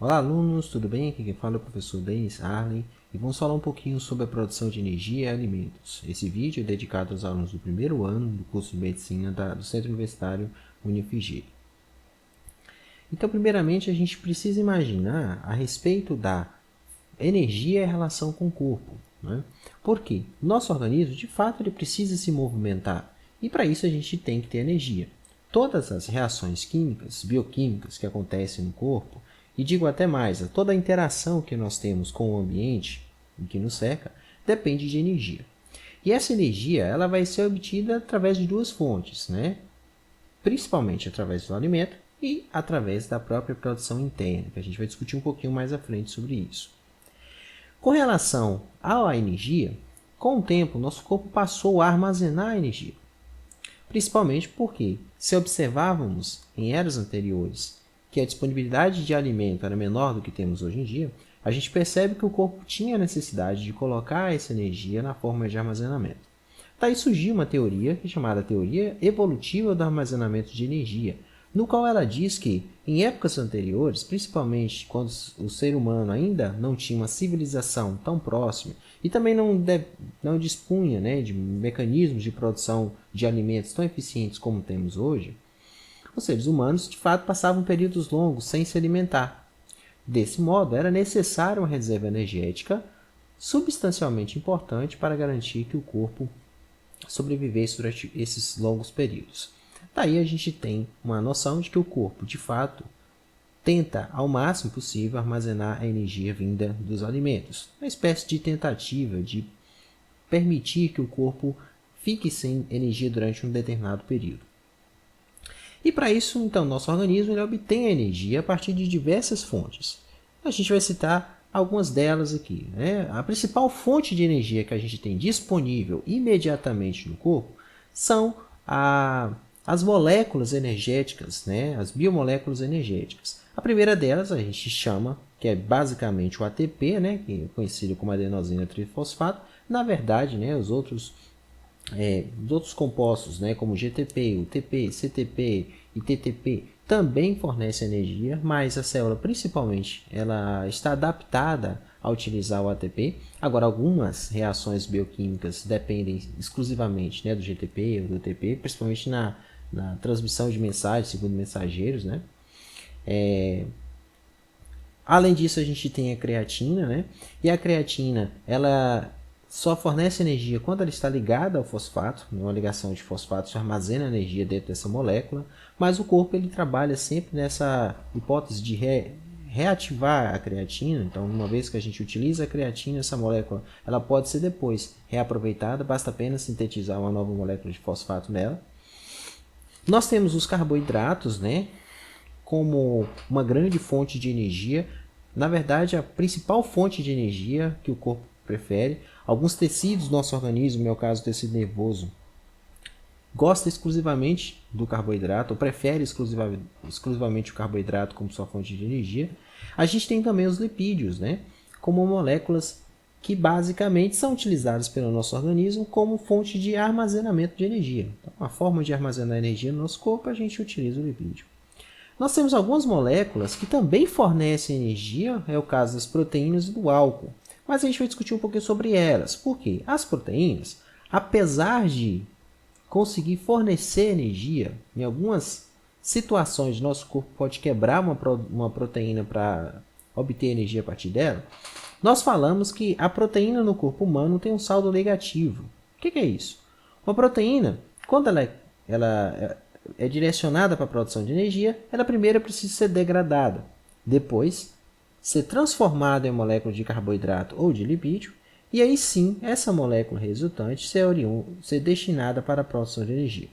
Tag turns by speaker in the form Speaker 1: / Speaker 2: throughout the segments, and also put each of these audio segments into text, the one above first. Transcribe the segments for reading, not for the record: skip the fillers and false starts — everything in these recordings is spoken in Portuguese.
Speaker 1: Olá alunos, tudo bem? Aqui quem fala é o professor Denis Arlen e vamos falar um pouquinho sobre a produção de energia e alimentos. Esse vídeo é dedicado aos alunos do primeiro ano do curso de Medicina do Centro Universitário UniFG. Então, primeiramente, a gente precisa imaginar a respeito da energia e a relação com o corpo. Né? Por quê? Nosso organismo, de fato, ele precisa se movimentar e para isso a gente tem que ter energia. Todas as reações químicas, bioquímicas que acontecem no corpo, e digo até mais, toda a interação que nós temos com o ambiente que nos cerca depende de energia. E essa energia ela vai ser obtida através de duas fontes, né? Principalmente através do alimento e através da própria produção interna, que a gente vai discutir um pouquinho mais à frente sobre isso. Com relação à energia, com o tempo, nosso corpo passou a armazenar energia. Principalmente porque, se observávamos em eras anteriores que a disponibilidade de alimento era menor do que temos hoje em dia, a gente percebe que o corpo tinha a necessidade de colocar essa energia na forma de armazenamento. Daí surgiu uma teoria chamada teoria evolutiva do armazenamento de energia, no qual ela diz que, em épocas anteriores, principalmente quando o ser humano ainda não tinha uma civilização tão próxima e também não dispunha, né, de mecanismos de produção de alimentos tão eficientes como temos hoje, os seres humanos, de fato, passavam períodos longos sem se alimentar. Desse modo, era necessária uma reserva energética substancialmente importante para garantir que o corpo sobrevivesse durante esses longos períodos. Daí a gente tem uma noção de que o corpo, de fato, tenta ao máximo possível armazenar a energia vinda dos alimentos. Uma espécie de tentativa de permitir que o corpo fique sem energia durante um determinado período. E para isso, então, nosso organismo ele obtém a energia a partir de diversas fontes. A gente vai citar algumas delas aqui. Né? A principal fonte de energia que a gente tem disponível imediatamente no corpo são as moléculas energéticas, né? As biomoléculas energéticas. A primeira delas a gente chama, que é basicamente o ATP, né? Que é conhecido como adenosina trifosfato. Na verdade, né, os outros compostos, né, como GTP, UTP, CTP e TTP, também fornecem energia, mas a célula, principalmente, ela está adaptada a utilizar o ATP. Agora, algumas reações bioquímicas dependem exclusivamente, né, do GTP ou do UTP, principalmente na transmissão de mensagens, segundo mensageiros, né? Além disso, a gente tem a creatina, né? E a creatina, ela só fornece energia quando ela está ligada ao fosfato. Uma ligação de fosfato armazena energia dentro dessa molécula, mas o corpo ele trabalha sempre nessa hipótese de reativar a creatina. Então, uma vez que a gente utiliza a creatina, essa molécula ela pode ser depois reaproveitada, basta apenas sintetizar uma nova molécula de fosfato nela. Nós temos os carboidratos, né, como uma grande fonte de energia. Na verdade, a principal fonte de energia que o corpo prefere. Alguns tecidos do nosso organismo, no caso do tecido nervoso, gosta exclusivamente do carboidrato, ou prefere exclusivamente o carboidrato como sua fonte de energia. A gente tem também os lipídios, né? Como moléculas que basicamente são utilizadas pelo nosso organismo como fonte de armazenamento de energia. Então, a forma de armazenar energia no nosso corpo, a gente utiliza o lipídio. Nós temos algumas moléculas que também fornecem energia, é o caso das proteínas e do álcool. Mas a gente vai discutir um pouquinho sobre elas. Por quê? As proteínas, apesar de conseguir fornecer energia, em algumas situações nosso corpo pode quebrar uma proteína para obter energia a partir dela, nós falamos que a proteína no corpo humano tem um saldo negativo. O que é isso? Uma proteína, quando ela é direcionada para a produção de energia, ela primeiro precisa ser degradada. Depois, ser transformada em molécula de carboidrato ou de lipídio, e aí sim, essa molécula resultante ser destinada para a produção de energia.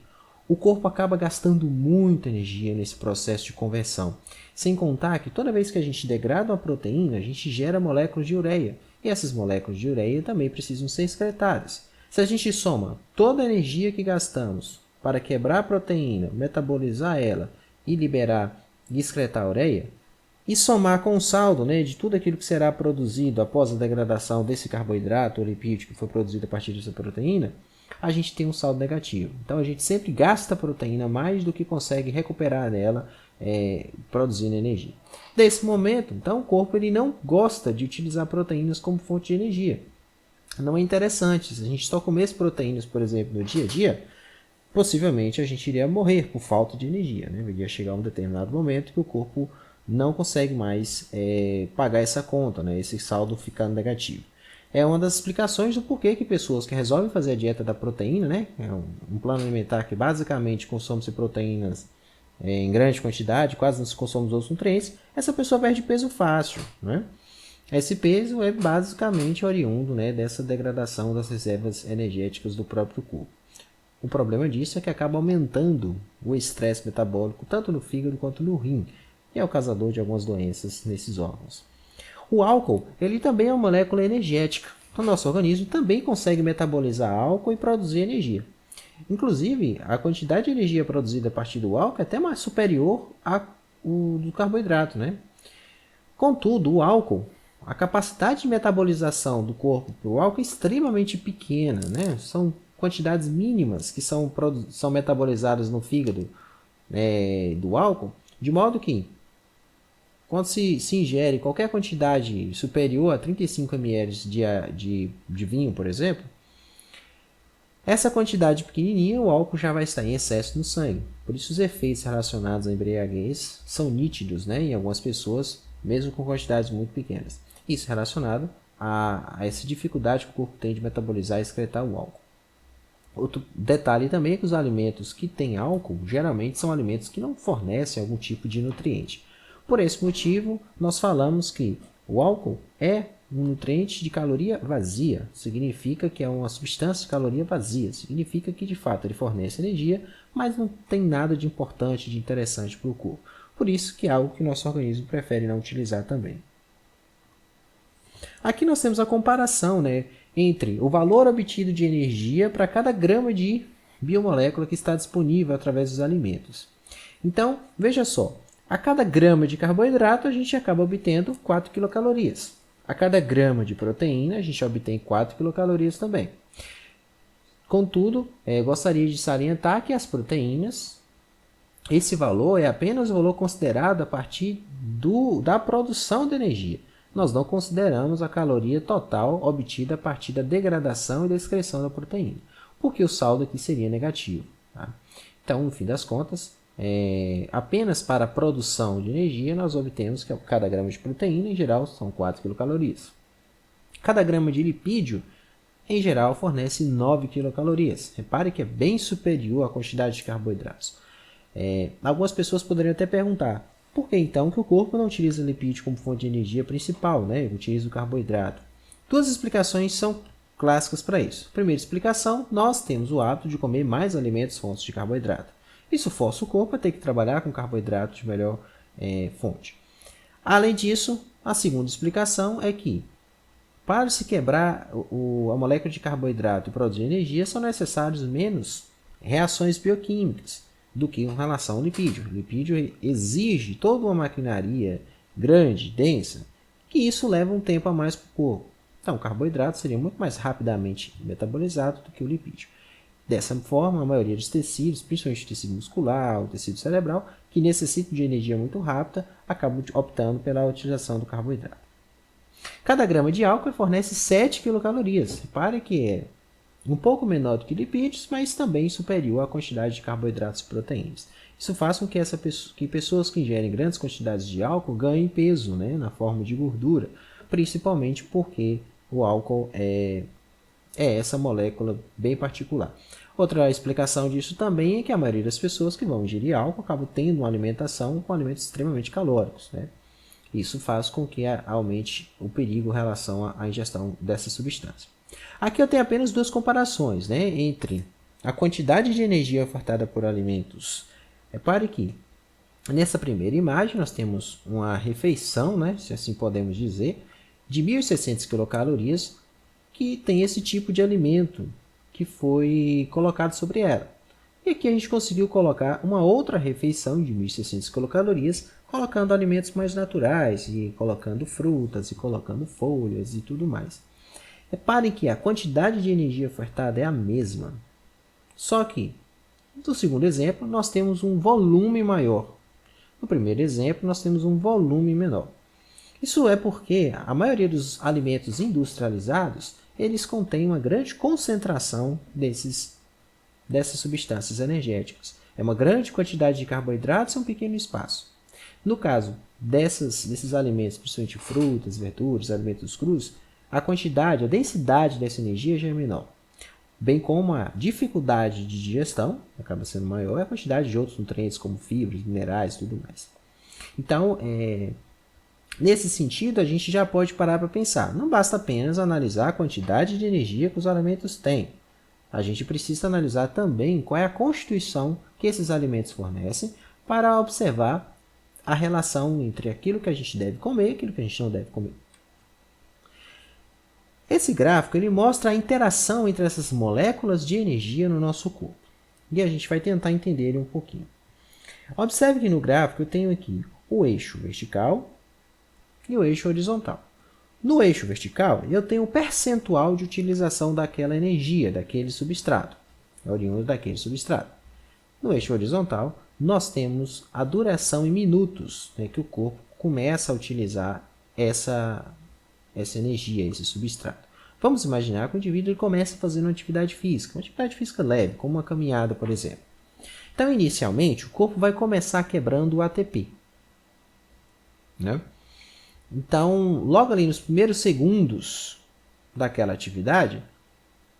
Speaker 1: O corpo acaba gastando muita energia nesse processo de conversão, sem contar que toda vez que a gente degrada uma proteína, a gente gera moléculas de ureia, e essas moléculas de ureia também precisam ser excretadas. Se a gente soma toda a energia que gastamos para quebrar a proteína, metabolizar ela e liberar e excretar a ureia, e somar com o saldo, né, de tudo aquilo que será produzido após a degradação desse carboidrato ou lipídio que foi produzido a partir dessa proteína, a gente tem um saldo negativo. Então, a gente sempre gasta a proteína mais do que consegue recuperar dela produzindo energia. Desse momento, então, o corpo ele não gosta de utilizar proteínas como fonte de energia. Não é interessante. Se a gente só comesse proteínas, por exemplo, no dia a dia, possivelmente a gente iria morrer por falta de energia, né? Iria chegar um determinado momento que o corpo não consegue mais pagar essa conta, né? Esse saldo ficando negativo. É uma das explicações do porquê que pessoas que resolvem fazer a dieta da proteína, né? É um plano alimentar que basicamente consome-se proteínas em grande quantidade, quase não se consome os outros nutrientes, essa pessoa perde peso fácil, né? Esse peso é basicamente oriundo, né, dessa degradação das reservas energéticas do próprio corpo. O problema disso é que acaba aumentando o estresse metabólico tanto no fígado quanto no rim, e é o causador de algumas doenças nesses órgãos. O álcool ele também é uma molécula energética. O nosso organismo também consegue metabolizar álcool e produzir energia. Inclusive, a quantidade de energia produzida a partir do álcool é até mais superior ao do carboidrato, né? Contudo, o álcool, a capacidade de metabolização do corpo para o álcool é extremamente pequena, né? São quantidades mínimas que são metabolizadas no fígado do álcool, de modo que, quando se ingere qualquer quantidade superior a 35 ml de vinho, por exemplo, essa quantidade pequenininha, o álcool já vai estar em excesso no sangue. Por isso, os efeitos relacionados à embriaguez são nítidos, né, em algumas pessoas, mesmo com quantidades muito pequenas. Isso relacionado a essa dificuldade que o corpo tem de metabolizar e excretar o álcool. Outro detalhe também é que os alimentos que têm álcool, geralmente são alimentos que não fornecem algum tipo de nutriente. Por esse motivo, nós falamos que o álcool é um nutriente de caloria vazia. Significa que é uma substância de caloria vazia. Significa que, de fato, ele fornece energia, mas não tem nada de importante, de interessante para o corpo. Por isso que é algo que o nosso organismo prefere não utilizar também. Aqui nós temos a comparação, né, entre o valor obtido de energia para cada grama de biomolécula que está disponível através dos alimentos. Então, veja só, a cada grama de carboidrato a gente acaba obtendo 4 quilocalorias. A cada grama de proteína a gente obtém 4 quilocalorias também. Contudo, gostaria de salientar que as proteínas, esse valor é apenas o valor considerado a partir da produção de energia. Nós não consideramos a caloria total obtida a partir da degradação e da excreção da proteína, porque o saldo aqui seria negativo. Tá? Então, no fim das contas, apenas para a produção de energia, nós obtemos que cada grama de proteína, em geral, são 4 quilocalorias. Cada grama de lipídio, em geral, fornece 9 quilocalorias. Repare que é bem superior à quantidade de carboidratos. Algumas pessoas poderiam até perguntar, por que então que o corpo não utiliza lipídio como fonte de energia principal, né? Utiliza o carboidrato? Duas explicações são clássicas para isso. Primeira explicação, nós temos o hábito de comer mais alimentos fontes de carboidrato. Isso força o corpo a ter que trabalhar com carboidrato de melhor fonte. Além disso, a segunda explicação é que, para se quebrar a molécula de carboidrato e produzir energia, são necessárias menos reações bioquímicas do que em relação ao lipídio. O lipídio exige toda uma maquinaria grande, densa, que isso leva um tempo a mais para o corpo. Então, o carboidrato seria muito mais rapidamente metabolizado do que o lipídio. Dessa forma, a maioria dos tecidos, principalmente o tecido muscular, o tecido cerebral, que necessitam de energia muito rápida, acabam optando pela utilização do carboidrato. Cada grama de álcool fornece 7 quilocalorias. Repare que é um pouco menor do que lipídios, mas também superior à quantidade de carboidratos e proteínas. Isso faz com que pessoas que ingerem grandes quantidades de álcool ganhem peso, né, na forma de gordura, principalmente porque o álcool é essa molécula bem particular. Outra explicação disso também é que a maioria das pessoas que vão ingerir álcool acabam tendo uma alimentação com alimentos extremamente calóricos, né? Isso faz com que aumente o perigo em relação à ingestão dessa substância. Aqui eu tenho apenas duas comparações, né, entre a quantidade de energia ofertada por alimentos. Repare que nessa primeira imagem nós temos uma refeição, né, se assim podemos dizer, de 1.600 quilocalorias que tem esse tipo de alimento que foi colocado sobre ela. E aqui a gente conseguiu colocar uma outra refeição de 1.600 quilocalorias, colocando alimentos mais naturais, e colocando frutas, e colocando folhas e tudo mais. Reparem que a quantidade de energia ofertada é a mesma. Só que, no segundo exemplo, nós temos um volume maior. No primeiro exemplo, nós temos um volume menor. Isso é porque a maioria dos alimentos industrializados, eles contêm uma grande concentração dessas substâncias energéticas. É uma grande quantidade de carboidratos em um pequeno espaço. No caso desses alimentos, principalmente frutas, verduras, alimentos crus, a densidade dessa energia já é menor. Bem como a dificuldade de digestão acaba sendo maior, e a quantidade de outros nutrientes como fibras, minerais e tudo mais. Então, nesse sentido, a gente já pode parar para pensar. Não basta apenas analisar a quantidade de energia que os alimentos têm. A gente precisa analisar também qual é a constituição que esses alimentos fornecem para observar a relação entre aquilo que a gente deve comer e aquilo que a gente não deve comer. Esse gráfico ele mostra a interação entre essas moléculas de energia no nosso corpo. E a gente vai tentar entender ele um pouquinho. Observe que no gráfico eu tenho aqui o eixo vertical e o eixo horizontal. No eixo vertical, eu tenho o percentual de utilização daquela energia, daquele substrato, oriundo daquele substrato. No eixo horizontal, nós temos a duração em minutos, né, que o corpo começa a utilizar essa energia, esse substrato. Vamos imaginar que o indivíduo começa a fazer uma atividade física leve, como uma caminhada, por exemplo. Então, inicialmente, o corpo vai começar quebrando o ATP. Né? Então, logo ali nos primeiros segundos daquela atividade,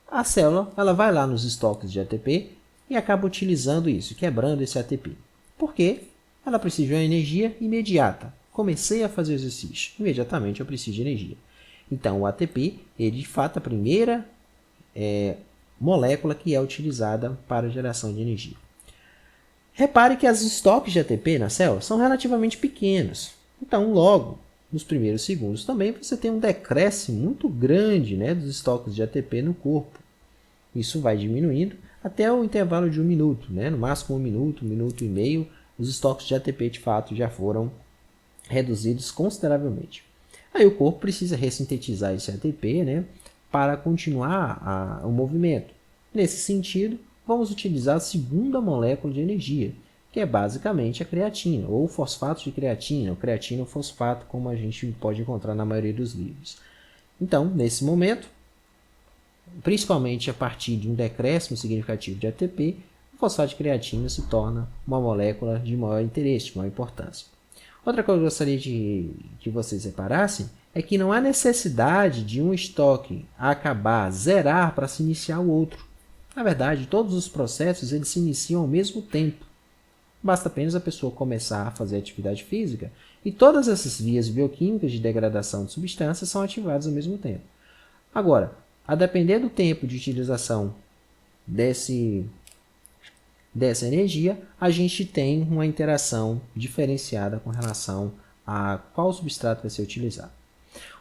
Speaker 1: a célula ela vai lá nos estoques de ATP e acaba utilizando isso, quebrando esse ATP. Por quê? Ela precisa de uma energia imediata. Comecei a fazer exercício, imediatamente eu preciso de energia. Então, o ATP, ele de fato é a primeira molécula que é utilizada para a geração de energia. Repare que os estoques de ATP na célula são relativamente pequenos. Então, logo, nos primeiros segundos também, você tem um decréscimo muito grande, né, dos estoques de ATP no corpo. Isso vai diminuindo até o intervalo de 1 minuto, né? No máximo 1 minuto e meio, os estoques de ATP de fato já foram reduzidos consideravelmente. Aí o corpo precisa ressintetizar esse ATP, né, para continuar o movimento. Nesse sentido, vamos utilizar a segunda molécula de energia, que é basicamente a creatina, ou fosfato de creatina, ou creatinofosfato, como a gente pode encontrar na maioria dos livros. Então, nesse momento, principalmente a partir de um decréscimo significativo de ATP, o fosfato de creatina se torna uma molécula de maior interesse, de maior importância. Outra coisa que eu gostaria que vocês reparassem é que não há necessidade de um estoque acabar, zerar, para se iniciar o outro. Na verdade, todos os processos eles se iniciam ao mesmo tempo. Basta apenas a pessoa começar a fazer atividade física e todas essas vias bioquímicas de degradação de substâncias são ativadas ao mesmo tempo. Agora, a depender do tempo de utilização dessa energia, a gente tem uma interação diferenciada com relação a qual substrato vai ser utilizado.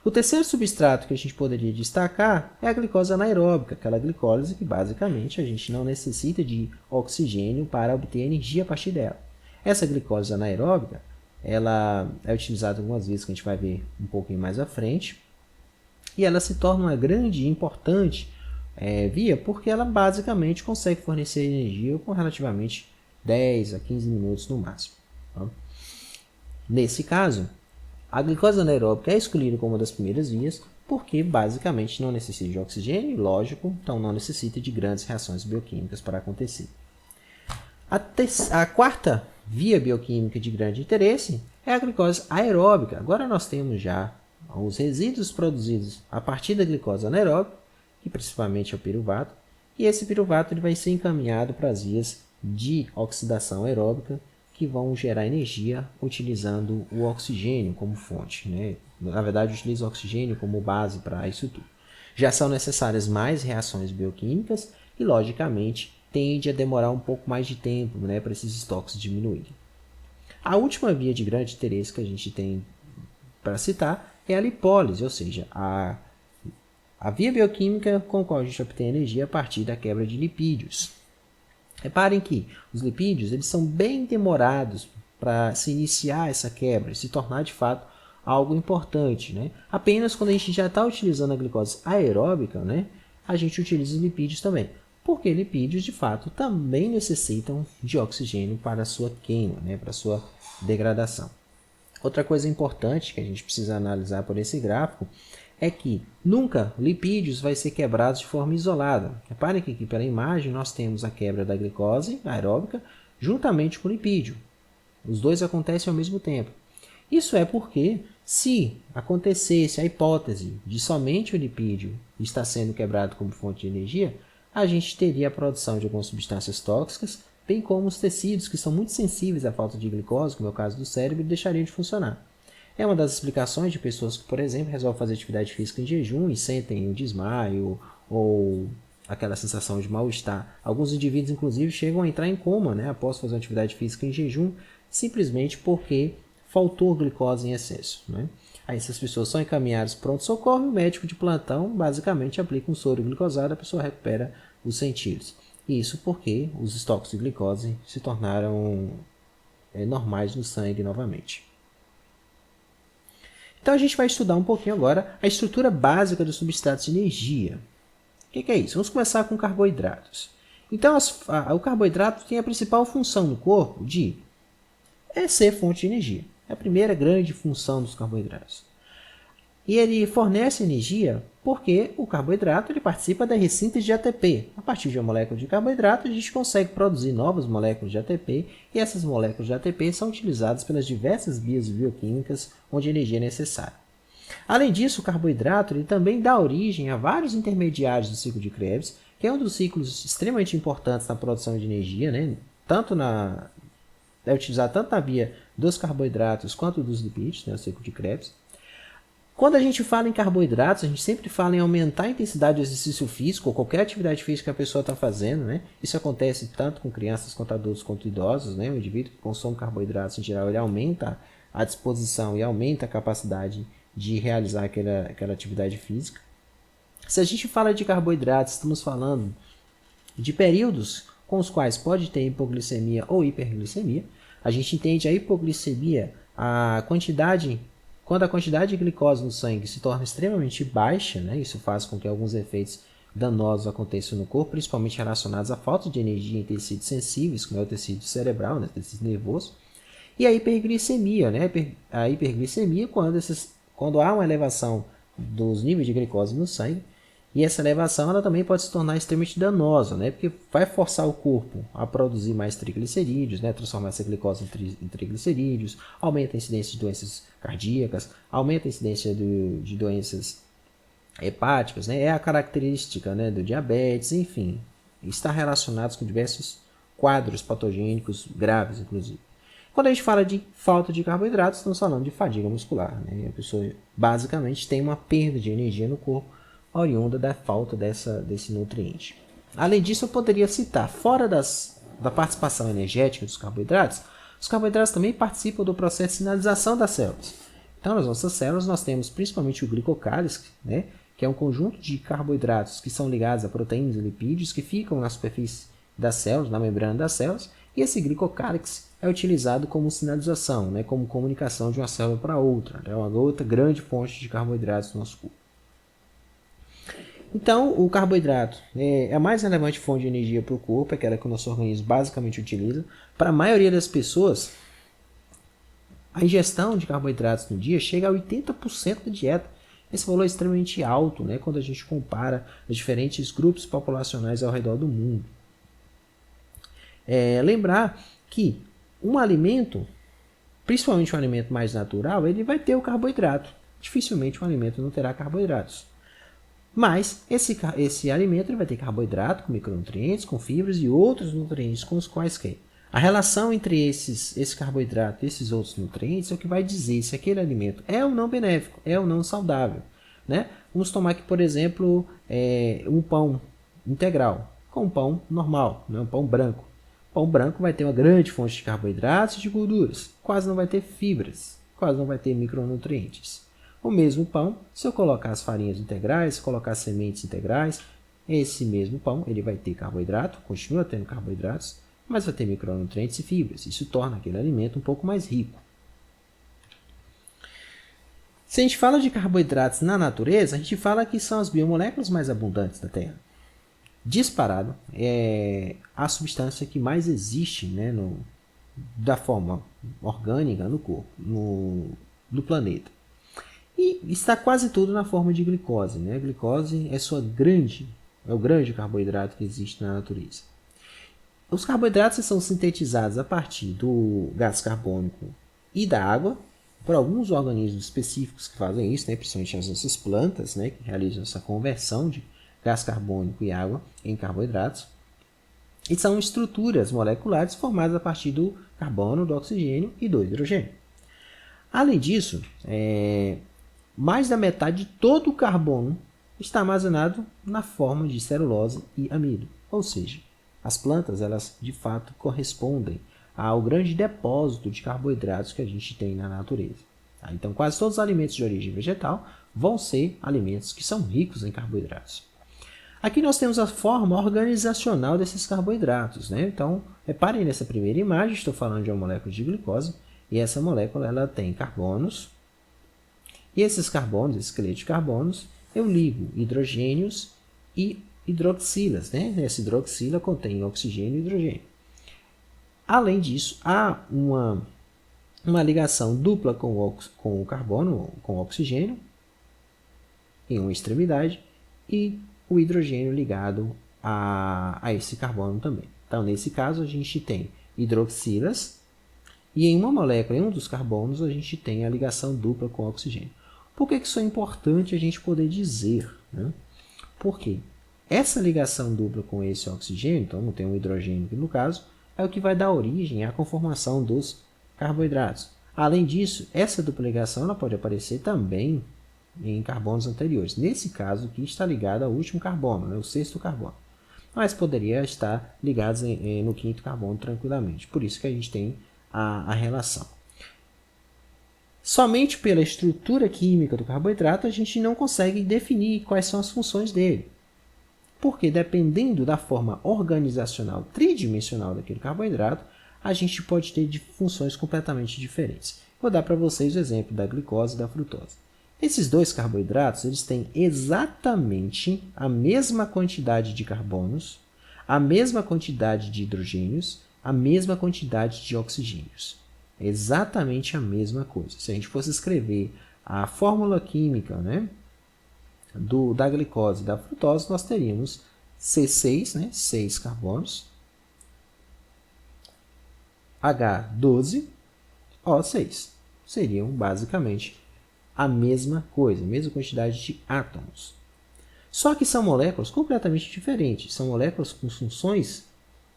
Speaker 1: O terceiro substrato que a gente poderia destacar é a glicose anaeróbica, aquela glicólise que basicamente a gente não necessita de oxigênio para obter energia a partir dela. Essa glicose anaeróbica ela é utilizada algumas vezes, que a gente vai ver um pouquinho mais à frente, e ela se torna uma grande e importante via porque ela basicamente consegue fornecer energia com relativamente 10 a 15 minutos no máximo. Tá? Nesse caso, a glicose anaeróbica é escolhida como uma das primeiras vias porque basicamente não necessita de oxigênio, lógico, então não necessita de grandes reações bioquímicas para acontecer. A quarta via bioquímica de grande interesse é a glicose aeróbica. Agora nós temos já os resíduos produzidos a partir da glicose anaeróbica, que principalmente é o piruvato, e esse piruvato ele vai ser encaminhado para as vias de oxidação aeróbica, que vão gerar energia utilizando o oxigênio como fonte. Né? Na verdade, utiliza o oxigênio como base para isso tudo. Já são necessárias mais reações bioquímicas e, logicamente, tende a demorar um pouco mais de tempo, né, para esses estoques diminuírem. A última via de grande interesse que a gente tem para citar é a lipólise, ou seja, a via bioquímica com a qual a gente obtém energia a partir da quebra de lipídios. Reparem que os lipídios eles são bem demorados para se iniciar essa quebra e se tornar de fato algo importante. Né? Apenas quando a gente já está utilizando a glicose aeróbica, né, a gente utiliza os lipídios também. Porque lipídios de fato também necessitam de oxigênio para a sua queima, né, para a sua degradação. Outra coisa importante que a gente precisa analisar por esse gráfico é que nunca lipídios vai ser quebrados de forma isolada. Reparem que aqui pela imagem nós temos a quebra da glicose aeróbica juntamente com o lipídio. Os dois acontecem ao mesmo tempo. Isso é porque, se acontecesse a hipótese de somente o lipídio estar sendo quebrado como fonte de energia, a gente teria a produção de algumas substâncias tóxicas, bem como os tecidos que são muito sensíveis à falta de glicose, como é o caso do cérebro, deixariam de funcionar. É uma das explicações de pessoas que, por exemplo, resolvem fazer atividade física em jejum e sentem um desmaio ou aquela sensação de mal-estar. Alguns indivíduos, inclusive, chegam a entrar em coma, né, após fazer uma atividade física em jejum, simplesmente porque faltou glicose em excesso. Né? Aí essas pessoas são encaminhadas para pronto-socorro e o médico de plantão basicamente aplica um soro glicosado, a pessoa recupera os sentidos. Isso porque os estoques de glicose se tornaram normais no sangue novamente. Então a gente vai estudar um pouquinho agora a estrutura básica dos substratos de energia. O que é isso? Vamos começar com carboidratos. Então o carboidrato tem a principal função no corpo de ser fonte de energia. É a primeira grande função dos carboidratos. E ele fornece energia porque o carboidrato ele participa da ressíntese de ATP. A partir de uma molécula de carboidrato, a gente consegue produzir novas moléculas de ATP e essas moléculas de ATP são utilizadas pelas diversas vias bioquímicas onde a energia é necessária. Além disso, o carboidrato ele também dá origem a vários intermediários do ciclo de Krebs, que é um dos ciclos extremamente importantes na produção de energia, né? É utilizado tanto na via dos carboidratos quanto dos lipídios, né? O ciclo de Krebs. Quando a gente fala em carboidratos, a gente sempre fala em aumentar a intensidade do exercício físico ou qualquer atividade física que a pessoa está fazendo, né? Isso acontece tanto com crianças, quanto adultos, quanto idosos, né? O indivíduo que consome carboidratos, em geral, ele aumenta a disposição e aumenta a capacidade de realizar aquela atividade física. Se a gente fala de carboidratos, estamos falando de períodos com os quais pode ter hipoglicemia ou hiperglicemia. A gente entende a hipoglicemia, quando a quantidade de glicose no sangue se torna extremamente baixa, né? Isso faz com que alguns efeitos danosos aconteçam no corpo, principalmente relacionados à falta de energia em tecidos sensíveis, como é o tecido cerebral, né? Tecido nervoso. E a hiperglicemia, né? A hiperglicemia quando há uma elevação dos níveis de glicose no sangue, e essa elevação ela também pode se tornar extremamente danosa, né? Porque vai forçar o corpo a produzir mais triglicerídeos, né? Transformar essa glicose em triglicerídeos, aumenta a incidência de doenças cardíacas, aumenta a incidência de doenças hepáticas, né? É a característica, né, do diabetes, enfim, está relacionado com diversos quadros patogênicos graves, inclusive. Quando a gente fala de falta de carboidratos, estamos falando de fadiga muscular, né? A pessoa basicamente tem uma perda de energia no corpo oriunda da falta desse nutriente. Além disso, eu poderia citar, fora da participação energética dos carboidratos, os carboidratos também participam do processo de sinalização das células. Então, nas nossas células, nós temos principalmente o glicocálice, né, que é um conjunto de carboidratos que são ligados a proteínas e lipídios que ficam na superfície das células, na membrana das células, e esse glicocálice é utilizado como sinalização, né, como comunicação de uma célula para outra. É uma outra grande fonte de carboidratos no nosso corpo. Então, o carboidrato é a mais relevante fonte de energia para o corpo, é aquela que o nosso organismo basicamente utiliza. Para a maioria das pessoas, a ingestão de carboidratos no dia chega a 80% da dieta. Esse valor é extremamente alto, né, quando a gente compara os diferentes grupos populacionais ao redor do mundo. Lembrar que um alimento, principalmente um alimento mais natural, ele vai ter o carboidrato. Dificilmente um alimento não terá carboidratos. Mas esse alimento ele vai ter carboidrato, com micronutrientes, com fibras e outros nutrientes com os quaisquer. A relação entre esse carboidrato e esses outros nutrientes é o que vai dizer se aquele alimento é ou não benéfico, é ou não saudável. Né? Vamos tomar aqui, por exemplo, um pão integral com um pão normal, né? Um pão branco. O pão branco vai ter uma grande fonte de carboidratos e de gorduras. Quase não vai ter fibras, quase não vai ter micronutrientes. O mesmo pão, se eu colocar as farinhas integrais, se colocar as sementes integrais, esse mesmo pão ele vai ter carboidrato, continua tendo carboidratos, mas vai ter micronutrientes e fibras. Isso torna aquele alimento um pouco mais rico. Se a gente fala de carboidratos na natureza, a gente fala que são as biomoléculas mais abundantes da Terra. Disparado, é a substância que mais existe, né, da forma orgânica no corpo, no planeta. E está quase tudo na forma de glicose, né? A glicose é o grande carboidrato que existe na natureza. Os carboidratos são sintetizados a partir do gás carbônico e da água, por alguns organismos específicos que fazem isso, né? Principalmente as nossas plantas, né? Que realizam essa conversão de gás carbônico e água em carboidratos. E são estruturas moleculares formadas a partir do carbono, do oxigênio e do hidrogênio. Além disso, mais da metade de todo o carbono está armazenado na forma de celulose e amido. Ou seja, as plantas, elas de fato correspondem ao grande depósito de carboidratos que a gente tem na natureza. Tá? Então, quase todos os alimentos de origem vegetal vão ser alimentos que são ricos em carboidratos. Aqui nós temos a forma organizacional desses carboidratos, né? Então, reparem nessa primeira imagem, estou falando de uma molécula de glicose, e essa molécula ela tem carbonos, e esses carbonos, esse esqueleto de carbonos, eu ligo hidrogênios e hidroxilas, né? Essa hidroxila contém oxigênio e hidrogênio. Além disso, há uma ligação dupla com o carbono, com o oxigênio, em uma extremidade, e o hidrogênio ligado a esse carbono também. Então, nesse caso, a gente tem hidroxilas e em uma molécula, em um dos carbonos, a gente tem a ligação dupla com o oxigênio. Por que isso é importante a gente poder dizer? Né? Porque essa ligação dupla com esse oxigênio, então não tem um hidrogênio aqui no caso, é o que vai dar origem à conformação dos carboidratos. Além disso, essa dupla ligação ela pode aparecer também em carbonos anteriores. Nesse caso aqui está ligado ao último carbono, né, o sexto carbono. Mas poderia estar ligado no quinto carbono tranquilamente. Por isso que a gente tem a relação. Somente pela estrutura química do carboidrato a gente não consegue definir quais são as funções dele. Porque dependendo da forma organizacional tridimensional daquele carboidrato, a gente pode ter funções completamente diferentes. Vou dar para vocês o exemplo da glicose e da frutose. Esses dois carboidratos eles têm exatamente a mesma quantidade de carbonos, a mesma quantidade de hidrogênios, a mesma quantidade de oxigênios. Exatamente a mesma coisa. Se a gente fosse escrever a fórmula química, né, da glicose e da frutose, nós teríamos C6, né, 6 carbonos, H12, O6. Seriam basicamente a mesma coisa, a mesma quantidade de átomos. Só que são moléculas completamente diferentes, são moléculas com funções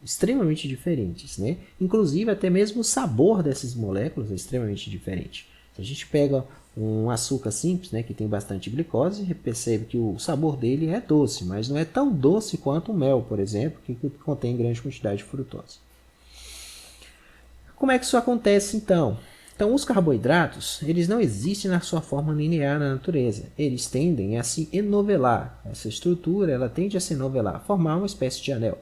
Speaker 1: extremamente diferentes, né? Inclusive, até mesmo o sabor dessas moléculas é extremamente diferente. Se a gente pega um açúcar simples, né, que tem bastante glicose, percebe que o sabor dele é doce, mas não é tão doce quanto o mel, por exemplo, que contém grande quantidade de frutose. Como é que isso acontece, então? Então, os carboidratos, eles não existem na sua forma linear na natureza. Eles tendem a se enovelar. Essa estrutura, ela tende a se enovelar, formar uma espécie de anel.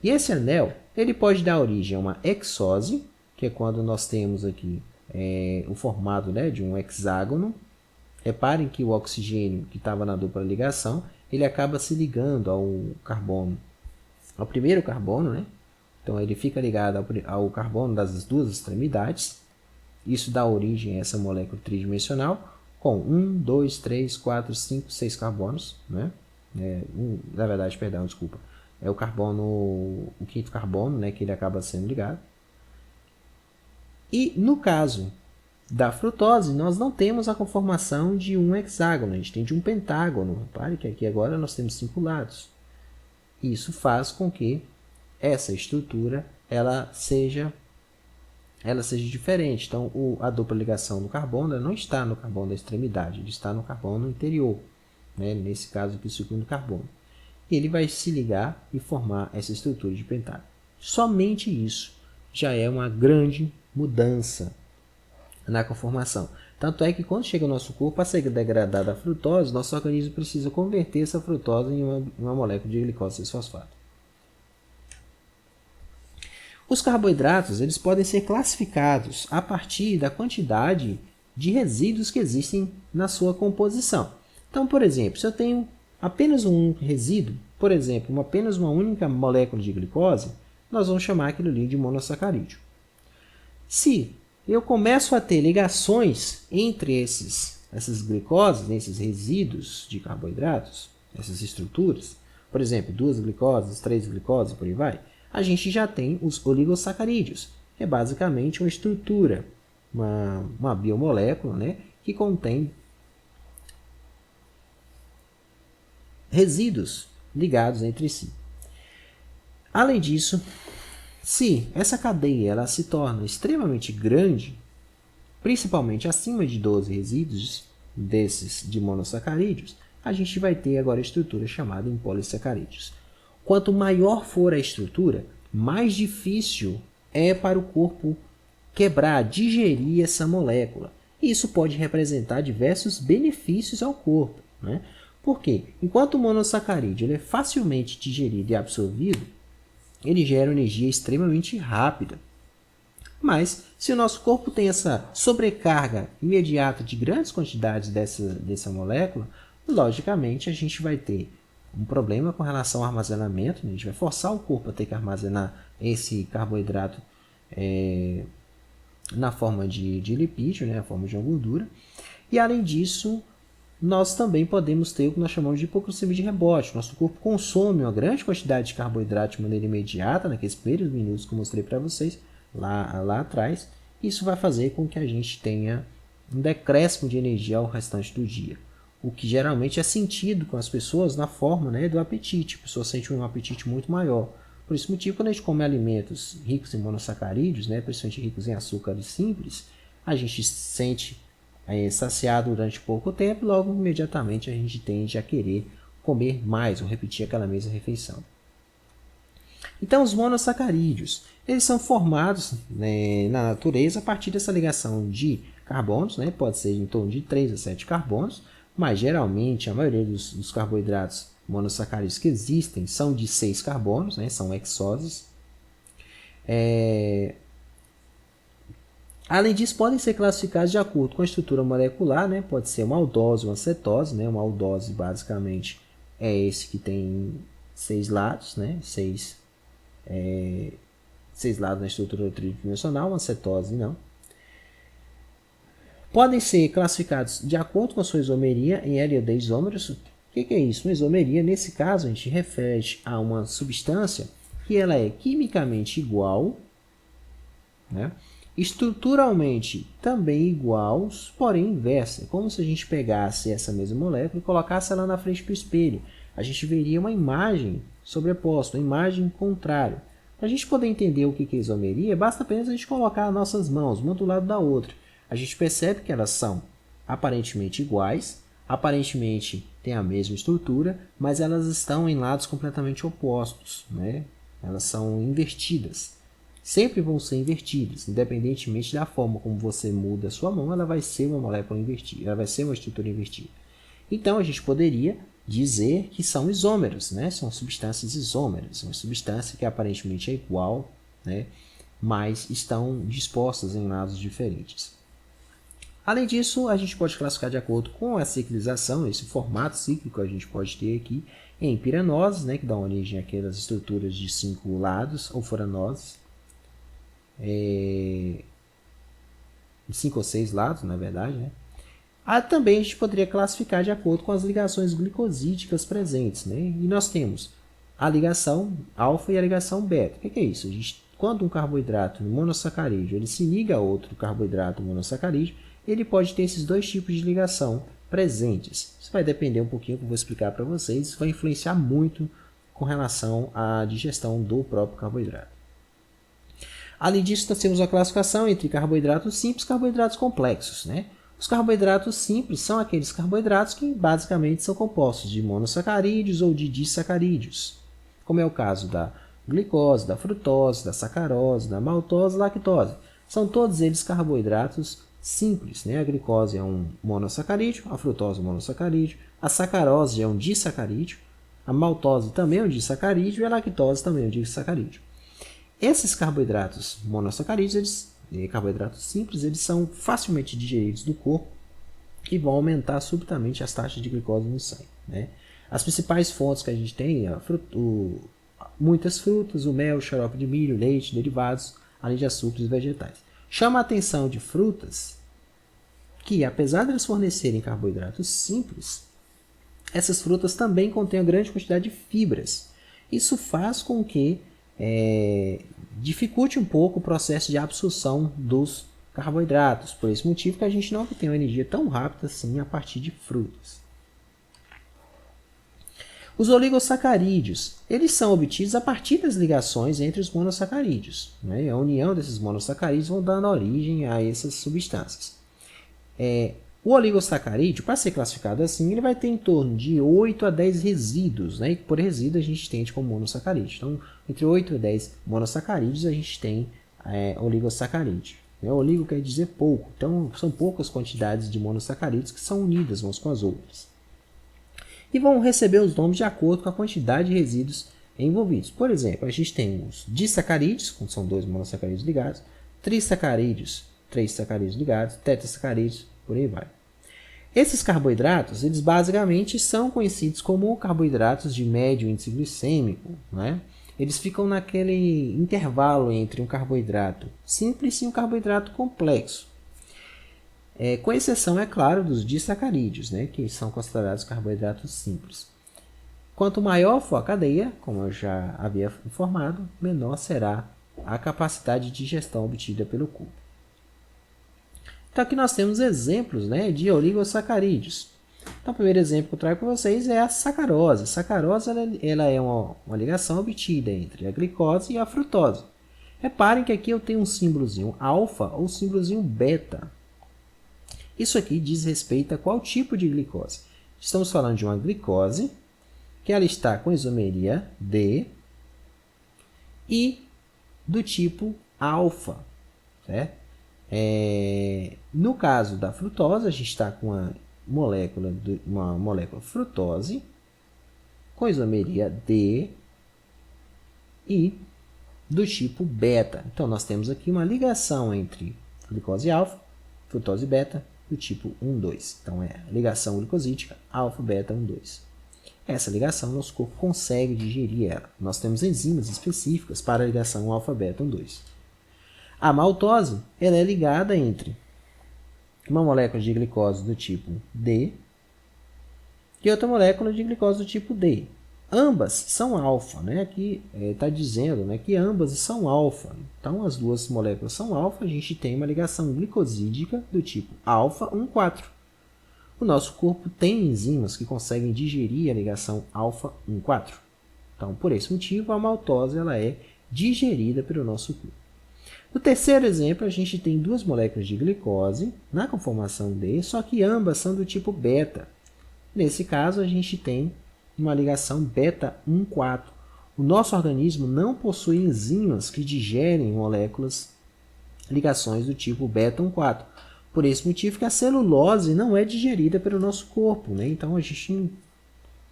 Speaker 1: E esse anel, ele pode dar origem a uma hexose, que é quando nós temos aqui o formato, né, de um hexágono. Reparem que o oxigênio que estava na dupla ligação, ele acaba se ligando ao carbono, ao primeiro carbono, né? Então, ele fica ligado ao carbono das duas extremidades. Isso dá origem a essa molécula tridimensional com 1, 2, 3, 4, 5, 6 carbonos. Né? Na verdade, perdão, desculpa. É o carbono, o quinto carbono, né, que ele acaba sendo ligado. E no caso da frutose, nós não temos a conformação de um hexágono, a gente tem de um pentágono. Repare que aqui agora nós temos 5 lados. Isso faz com que essa estrutura ela seja diferente. Então, a dupla ligação do carbono ela não está no carbono da extremidade, ele está no carbono interior, né? Nesse caso aqui, o segundo carbono. E ele vai se ligar e formar essa estrutura de pentágono. Somente isso já é uma grande mudança na conformação. Tanto é que quando chega ao nosso corpo, para ser degradada a frutose, nosso organismo precisa converter essa frutose em uma molécula de glicose 6-fosfato. Os carboidratos eles podem ser classificados a partir da quantidade de resíduos que existem na sua composição. Então, por exemplo, se eu tenho apenas um resíduo, por exemplo, apenas uma única molécula de glicose, nós vamos chamar aquilo ali de monossacarídeo. Se eu começo a ter ligações entre essas glicoses, esses resíduos de carboidratos, essas estruturas, por exemplo, 2 glicoses, 3 glicoses, por aí vai, a gente já tem os oligosacarídeos, que é basicamente uma estrutura, uma biomolécula, né, que contém resíduos ligados entre si. Além disso, se essa cadeia ela se torna extremamente grande, principalmente acima de 12 resíduos desses de monossacarídeos, a gente vai ter agora a estrutura chamada em polissacarídeos. Quanto maior for a estrutura, mais difícil é para o corpo quebrar, digerir essa molécula. Isso pode representar diversos benefícios ao corpo, né? Porque enquanto o monossacarídeo ele é facilmente digerido e absorvido, ele gera energia extremamente rápida. Mas, se o nosso corpo tem essa sobrecarga imediata de grandes quantidades dessa molécula, logicamente a gente vai ter um problema com relação ao armazenamento, né? A gente vai forçar o corpo a ter que armazenar esse carboidrato na forma de lipídio, né? Na forma de uma gordura. E, além disso, nós também podemos ter o que nós chamamos de hipoglicemia de rebote. Nosso corpo consome uma grande quantidade de carboidrato de maneira imediata, naqueles primeiros minutos que eu mostrei para vocês, lá atrás. Isso vai fazer com que a gente tenha um decréscimo de energia ao restante do dia. O que geralmente é sentido com as pessoas na forma, né, do apetite. A pessoa sente um apetite muito maior. Por esse motivo, quando a gente come alimentos ricos em monossacarídeos, né, principalmente ricos em açúcares simples, a gente se sente saciado durante pouco tempo e logo imediatamente a gente tende a querer comer mais ou repetir aquela mesma refeição. Então, os monossacarídeos, eles são formados, né, na natureza a partir dessa ligação de carbonos, né, pode ser em torno de 3 a 7 carbonos, mas geralmente a maioria dos carboidratos monossacarídeos que existem são de 6 carbonos, né, são hexoses. Além disso, podem ser classificados de acordo com a estrutura molecular, né? Pode ser uma aldose ou uma cetose, né? Uma aldose, basicamente, é esse que tem 6 lados, né? 6 lados na estrutura tridimensional, uma cetose não. Podem ser classificados de acordo com a sua isomeria em L ou D isômeros. O que é isso? Uma isomeria, nesse caso, a gente refere a uma substância que ela é quimicamente igual, né? Estruturalmente também iguais, porém inversa. É como se a gente pegasse essa mesma molécula e colocasse ela na frente do espelho. A gente veria uma imagem sobreposta, uma imagem contrária. Para a gente poder entender o que é isomeria, basta apenas a gente colocar as nossas mãos, uma do lado da outra. A gente percebe que elas são aparentemente iguais, aparentemente têm a mesma estrutura, mas elas estão em lados completamente opostos, né? Elas são invertidas. Sempre vão ser invertidas, independentemente da forma como você muda a sua mão, ela vai ser uma molécula invertida, ela vai ser uma estrutura invertida. Então, a gente poderia dizer que são isômeros, né? São substâncias isômeras, uma substância que aparentemente é igual, né? Mas estão dispostas em lados diferentes. Além disso, a gente pode classificar de acordo com a ciclização, esse formato cíclico a gente pode ter aqui em piranoses, né? Que dão origem àquelas estruturas de 5 lados, ou furanoses. 5 ou 6 lados, na verdade, né? Também a gente poderia classificar de acordo com as ligações glicosídicas presentes, né? E nós temos a ligação alfa e a ligação beta. O que é isso? Quando um carboidrato monossacarídeo ele se liga a outro carboidrato monossacarídeo, ele pode ter esses dois tipos de ligação presentes. Isso vai depender um pouquinho, que eu vou explicar para vocês. Isso vai influenciar muito com relação à digestão do próprio carboidrato. Além disso, nós temos a classificação entre carboidratos simples e carboidratos complexos, né? Os carboidratos simples são aqueles carboidratos que basicamente são compostos de monossacarídeos ou de disacarídeos, como é o caso da glicose, da frutose, da sacarose, da maltose e lactose. São todos eles carboidratos simples, né? A glicose é um monossacarídeo, a frutose é um monossacarídeo, a sacarose é um disacarídeo, a maltose também é um disacarídeo e a lactose também é um disacarídeo. Esses carboidratos monossacarídeos, carboidratos simples, eles são facilmente digeridos do corpo e vão aumentar subitamente as taxas de glicose no sangue, né? As principais fontes que a gente tem muitas frutas, o mel, o xarope de milho, leite, derivados, além de açúcares vegetais. Chama a atenção de frutas que, apesar de elas fornecerem carboidratos simples, essas frutas também contêm uma grande quantidade de fibras. Isso faz com que dificulte um pouco o processo de absorção dos carboidratos. Por esse motivo que a gente não obtém uma energia tão rápida assim a partir de frutas. Os oligosacarídeos, eles são obtidos a partir das ligações entre os monossacarídeos, né? A união desses monossacarídeos vão dando origem a essas substâncias. O oligosacarídeo, para ser classificado assim, ele vai ter em torno de 8 a 10 resíduos, né? E por resíduo a gente entende como monossacarídeo. Então, entre 8 e 10 monossacarídeos a gente tem oligosacarídeo. Oligo quer dizer pouco, então são poucas quantidades de monossacarídeos que são unidas umas com as outras. E vão receber os nomes de acordo com a quantidade de resíduos envolvidos. Por exemplo, a gente tem os disacarídeos, que são 2 monossacarídeos ligados, trissacarídeos, 3 sacarídeos ligados, tetrasacarídeos, por aí vai. Esses carboidratos, eles basicamente são conhecidos como carboidratos de médio índice glicêmico, né? Eles ficam naquele intervalo entre um carboidrato simples e um carboidrato complexo. Com exceção, é claro, dos disacarídeos, né, que são considerados carboidratos simples. Quanto maior for a cadeia, como eu já havia informado, menor será a capacidade de digestão obtida pelo corpo. Então aqui nós temos exemplos, né, de oligosacarídeos. Então o primeiro exemplo que eu trago para vocês é a sacarose. A sacarose ela é uma ligação obtida entre a glicose e a frutose. Reparem que aqui eu tenho um símbolozinho alfa ou símbolozinho beta. Isso aqui diz respeito a qual tipo de glicose. Estamos falando de uma glicose, que ela está com isomeria D e do tipo alfa. Certo? No caso da frutose, a gente está com uma molécula frutose, com isomeria D e do tipo beta. Então, nós temos aqui uma ligação entre glicose alfa, frutose beta, do tipo 1,2. Então, é a ligação glicosídica alfa-beta 1,2. Essa ligação, nosso corpo consegue digerir ela. Nós temos enzimas específicas para a ligação alfa-beta 1,2. A maltose ela é ligada entre uma molécula de glicose do tipo D e outra molécula de glicose do tipo D. Ambas são alfa, né? Aqui está dizendo, né, que ambas são alfa. Então, as duas moléculas são alfa, a gente tem uma ligação glicosídica do tipo alfa 1,4. O nosso corpo tem enzimas que conseguem digerir a ligação alfa 1,4. Então, por esse motivo, a maltose ela é digerida pelo nosso corpo. No terceiro exemplo, a gente tem duas moléculas de glicose na conformação D, só que ambas são do tipo beta. Nesse caso, a gente tem uma ligação beta 1,4. O nosso organismo não possui enzimas que digerem ligações do tipo beta 1,4. Por esse motivo que a celulose não é digerida pelo nosso corpo, né? Então a gente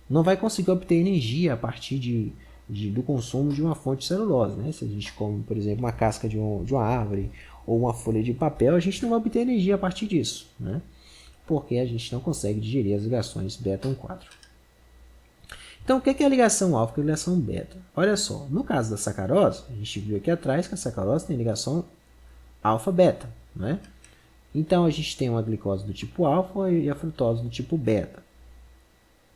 Speaker 1: não vai conseguir obter energia a partir do consumo de uma fonte de celulose, né? Se a gente come, por exemplo, uma casca de uma árvore ou uma folha de papel, a gente não vai obter energia a partir disso, né? Porque a gente não consegue digerir as ligações beta 1,4. Então, o que é a ligação alfa e a ligação beta? Olha só, no caso da sacarose, a gente viu aqui atrás que a sacarose tem ligação alfa-beta, né? Então, a gente tem uma glicose do tipo alfa e a frutose do tipo beta.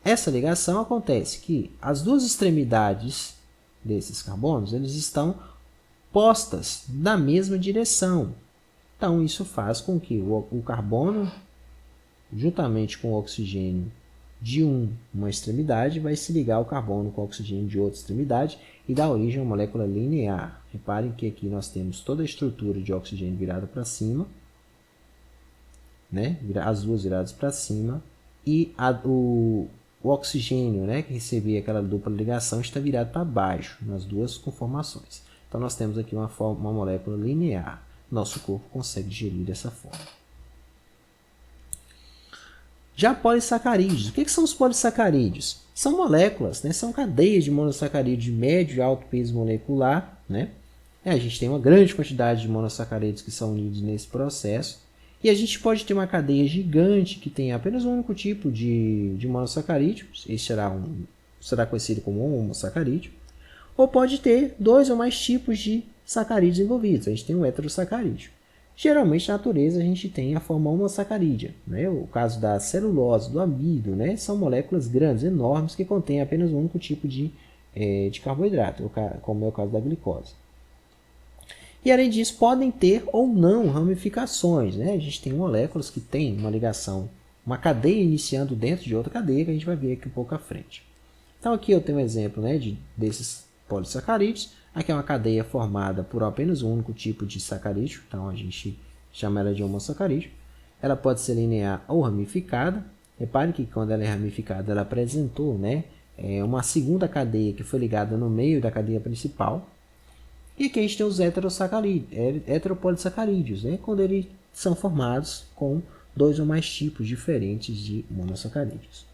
Speaker 1: Essa ligação acontece que as duas extremidades desses carbonos eles estão postas na mesma direção. Então, isso faz com que o carbono, juntamente com o oxigênio de uma extremidade, vai se ligar ao carbono com o oxigênio de outra extremidade e dar origem a uma molécula linear. Reparem que aqui nós temos toda a estrutura de oxigênio virada para cima, né? As duas viradas para cima, e o oxigênio, né, que recebia aquela dupla ligação está virado para baixo, nas duas conformações. Então, nós temos aqui uma molécula linear. Nosso corpo consegue digerir dessa forma. Já polissacarídeos. O que são os polissacarídeos? São moléculas, né? São cadeias de monossacarídeos de médio e alto peso molecular, né? A gente tem uma grande quantidade de monossacarídeos que são unidos nesse processo. E a gente pode ter uma cadeia gigante que tem apenas um único tipo de monossacarídeo. Esse será conhecido como homosacarídeo. Ou pode ter dois ou mais tipos de sacarídeos envolvidos. A gente tem um heterossacarídeo. Geralmente na natureza a gente tem a forma homosacarídea, né? O caso da celulose, do amido, né? São moléculas grandes, enormes, que contêm apenas um único tipo de carboidrato, como é o caso da glicose. E além disso, podem ter ou não ramificações, né? A gente tem moléculas que têm uma ligação, uma cadeia iniciando dentro de outra cadeia, que a gente vai ver aqui um pouco à frente. Então aqui eu tenho um exemplo, né, desses polissacarídeos. Aqui é uma cadeia formada por apenas um único tipo de sacarídeo, então a gente chama ela de homosacarídeo. Ela pode ser linear ou ramificada. Repare que quando ela é ramificada, ela apresentou, né, uma segunda cadeia que foi ligada no meio da cadeia principal. E aqui a gente tem os heteropolissacarídeos, né, quando eles são formados com dois ou mais tipos diferentes de monossacarídeos.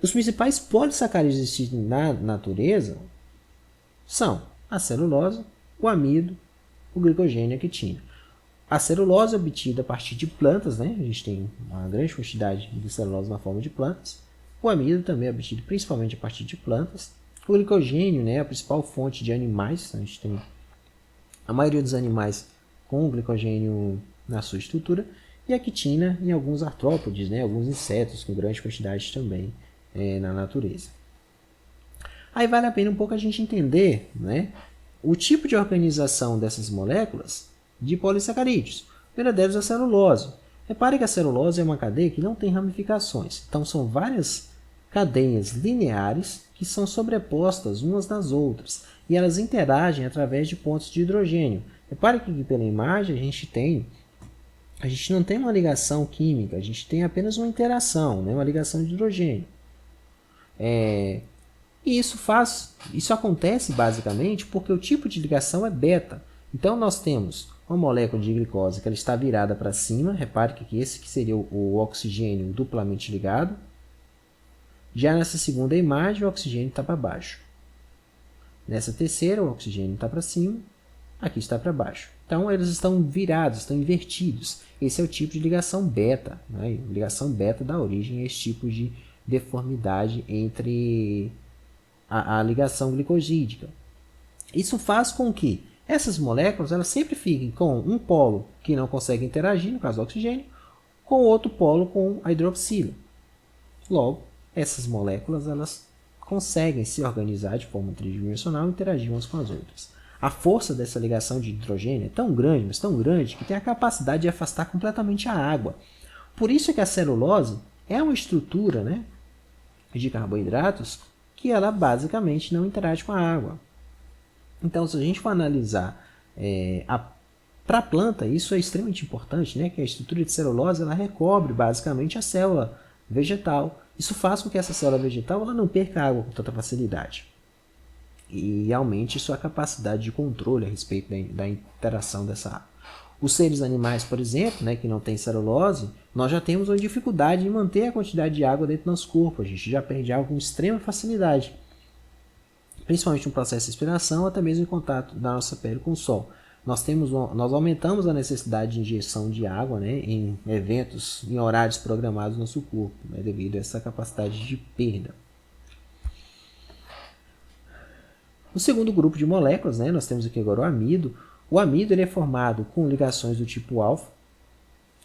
Speaker 1: Os principais polissacarídeos existentes na natureza são a celulose, o amido, o glicogênio e a quitina. A celulose é obtida a partir de plantas, né? A gente tem uma grande quantidade de celulose na forma de plantas. O amido também é obtido principalmente a partir de plantas. O glicogênio, né, é a principal fonte de animais. A gente tem a maioria dos animais com o glicogênio na sua estrutura. E a quitina em alguns artrópodes, né, alguns insetos com grande quantidade também na natureza. Aí vale a pena um pouco a gente entender, né, o tipo de organização dessas moléculas de polissacarídeos. O primeiro deles é a celulose. Repare que a celulose é uma cadeia que não tem ramificações. Então são várias cadeias lineares que são sobrepostas umas nas outras. E elas interagem através de pontos de hidrogênio. Repare que aqui pela imagem a gente não tem uma ligação química, a gente tem apenas uma interação, né, uma ligação de hidrogênio. E isso acontece basicamente porque o tipo de ligação é beta. Então nós temos uma molécula de glicose que ela está virada para cima. Repare que esse que seria o oxigênio duplamente ligado. Já nessa segunda imagem o oxigênio está para baixo. Nessa terceira o oxigênio está para cima. Aqui está para baixo. Então eles estão virados, estão invertidos. Esse é o tipo de ligação beta, né? Ligação beta dá origem a esse tipo de deformidade entre a ligação glicosídica. Isso faz com que essas moléculas elas sempre fiquem com um polo que não consegue interagir, no caso do oxigênio, com outro polo com a hidroxila. Logo, essas moléculas elas conseguem se organizar de forma tridimensional e interagir umas com as outras. A força dessa ligação de hidrogênio é tão grande, mas tão grande, que tem a capacidade de afastar completamente a água. Por isso é que a celulose é uma estrutura, né, de carboidratos que ela basicamente não interage com a água. Então, se a gente for analisar para a planta, isso é extremamente importante, né, que a estrutura de celulose ela recobre basicamente a célula vegetal. Isso faz com que essa célula vegetal ela não perca água com tanta facilidade. E aumente sua capacidade de controle a respeito da interação dessa água. Os seres animais, por exemplo, né, que não tem celulose, nós já temos uma dificuldade em manter a quantidade de água dentro do nosso corpo. A gente já perde água com extrema facilidade, principalmente no processo de respiração, até mesmo em contato da nossa pele com o sol. Nós aumentamos a necessidade de injeção de água, né, em eventos, em horários programados no nosso corpo, né, devido a essa capacidade de perda. O segundo grupo de moléculas, né, nós temos aqui agora o amido. O amido ele é formado com ligações do tipo alfa.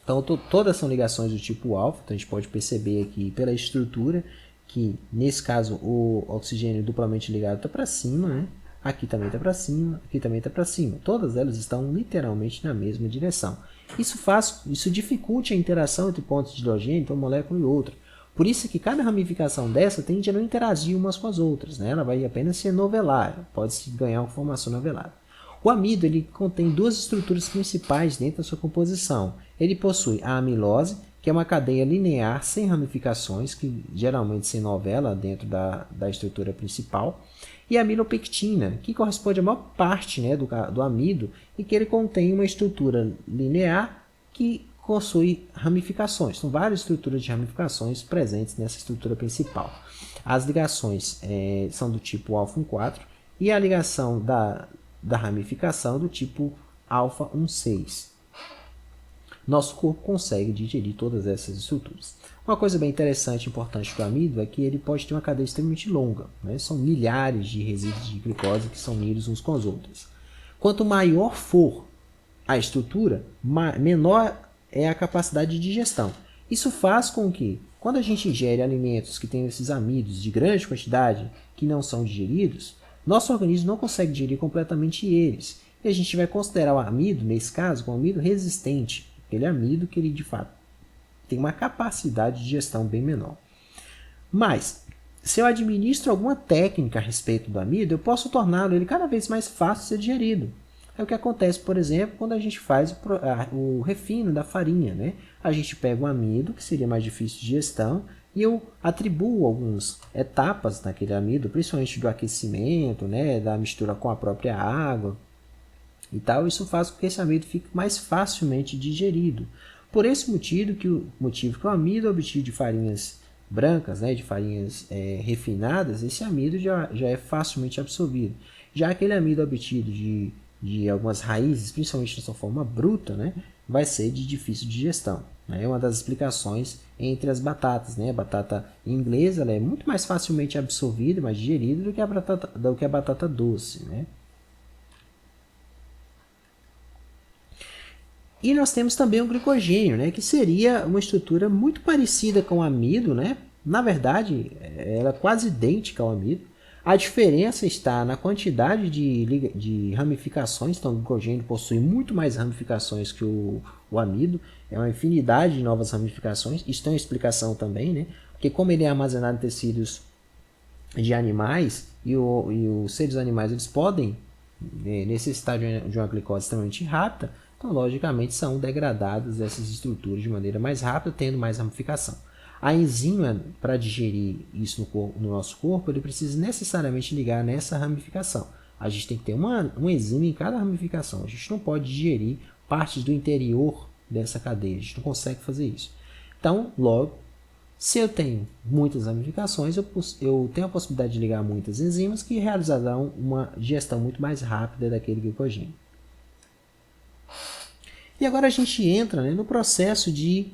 Speaker 1: Então, todas são ligações do tipo alfa. Então, a gente pode perceber aqui pela estrutura que, nesse caso, o oxigênio duplamente ligado está para cima, né? Aqui também está para cima, aqui também está para cima. Todas elas estão literalmente na mesma direção. Isso dificulta a interação entre pontos de hidrogênio, entre uma molécula e outra. Por isso que cada ramificação dessa tende a não interagir umas com as outras, né? Ela vai apenas se novelar, pode-se ganhar uma formação novelada. O amido ele contém duas estruturas principais dentro da sua composição. Ele possui a amilose, que é uma cadeia linear sem ramificações, que geralmente se novela dentro da estrutura principal, e a amilopectina, que corresponde à maior parte, né, do amido, e que ele contém uma estrutura linear que possui ramificações. São várias estruturas de ramificações presentes nessa estrutura principal. As ligações são do tipo alfa 1,4 e a ligação da ramificação do tipo alfa 1,6. Nosso corpo consegue digerir todas essas estruturas. Uma coisa bem interessante e importante do amido é que ele pode ter uma cadeia extremamente longa, né? São milhares de resíduos de glicose que são unidos uns com os outros. Quanto maior for a estrutura, menor é a capacidade de digestão. Isso faz com que, quando a gente ingere alimentos que têm esses amidos de grande quantidade que não são digeridos, nosso organismo não consegue digerir completamente eles. E a gente vai considerar o amido, nesse caso, como amido resistente. Aquele amido que ele, de fato, tem uma capacidade de digestão bem menor. Mas, se eu administro alguma técnica a respeito do amido, eu posso torná-lo ele cada vez mais fácil de ser digerido. É o que acontece, por exemplo, quando a gente faz o refino da farinha, né? A gente pega um amido, que seria mais difícil de digestão, e eu atribuo algumas etapas naquele amido, principalmente do aquecimento, né? Da mistura com a própria água e tal. Isso faz com que esse amido fique mais facilmente digerido. Por esse motivo que o amido obtido de farinhas brancas, né, de farinhas refinadas, esse amido já é facilmente absorvido. Já aquele amido obtido de algumas raízes, principalmente na sua forma bruta, né, vai ser de difícil digestão. É uma das explicações entre as batatas. Né? A batata inglesa ela é muito mais facilmente absorvida, mais digerida do que a batata doce. Né? E nós temos também o glicogênio, né, que seria uma estrutura muito parecida com o amido, né? Na verdade, ela é quase idêntica ao amido. A diferença está na quantidade de ramificações. Então, o glicogênio possui muito mais ramificações que o amido. É uma infinidade de novas ramificações. Isso tem uma explicação também, né? Porque como ele é armazenado em tecidos de animais e os seres animais eles podem necessitar de uma glicose extremamente rápida, então, logicamente, são degradadas essas estruturas de maneira mais rápida, tendo mais ramificação. A enzima, para digerir isso no nosso corpo, ele precisa necessariamente ligar nessa ramificação. A gente tem que ter uma enzima em cada ramificação. A gente não pode digerir partes do interior dessa cadeia. A gente não consegue fazer isso. Então, logo, se eu tenho muitas ramificações, eu tenho a possibilidade de ligar muitas enzimas que realizarão uma digestão muito mais rápida daquele glicogênio. E agora a gente entra, né, no processo de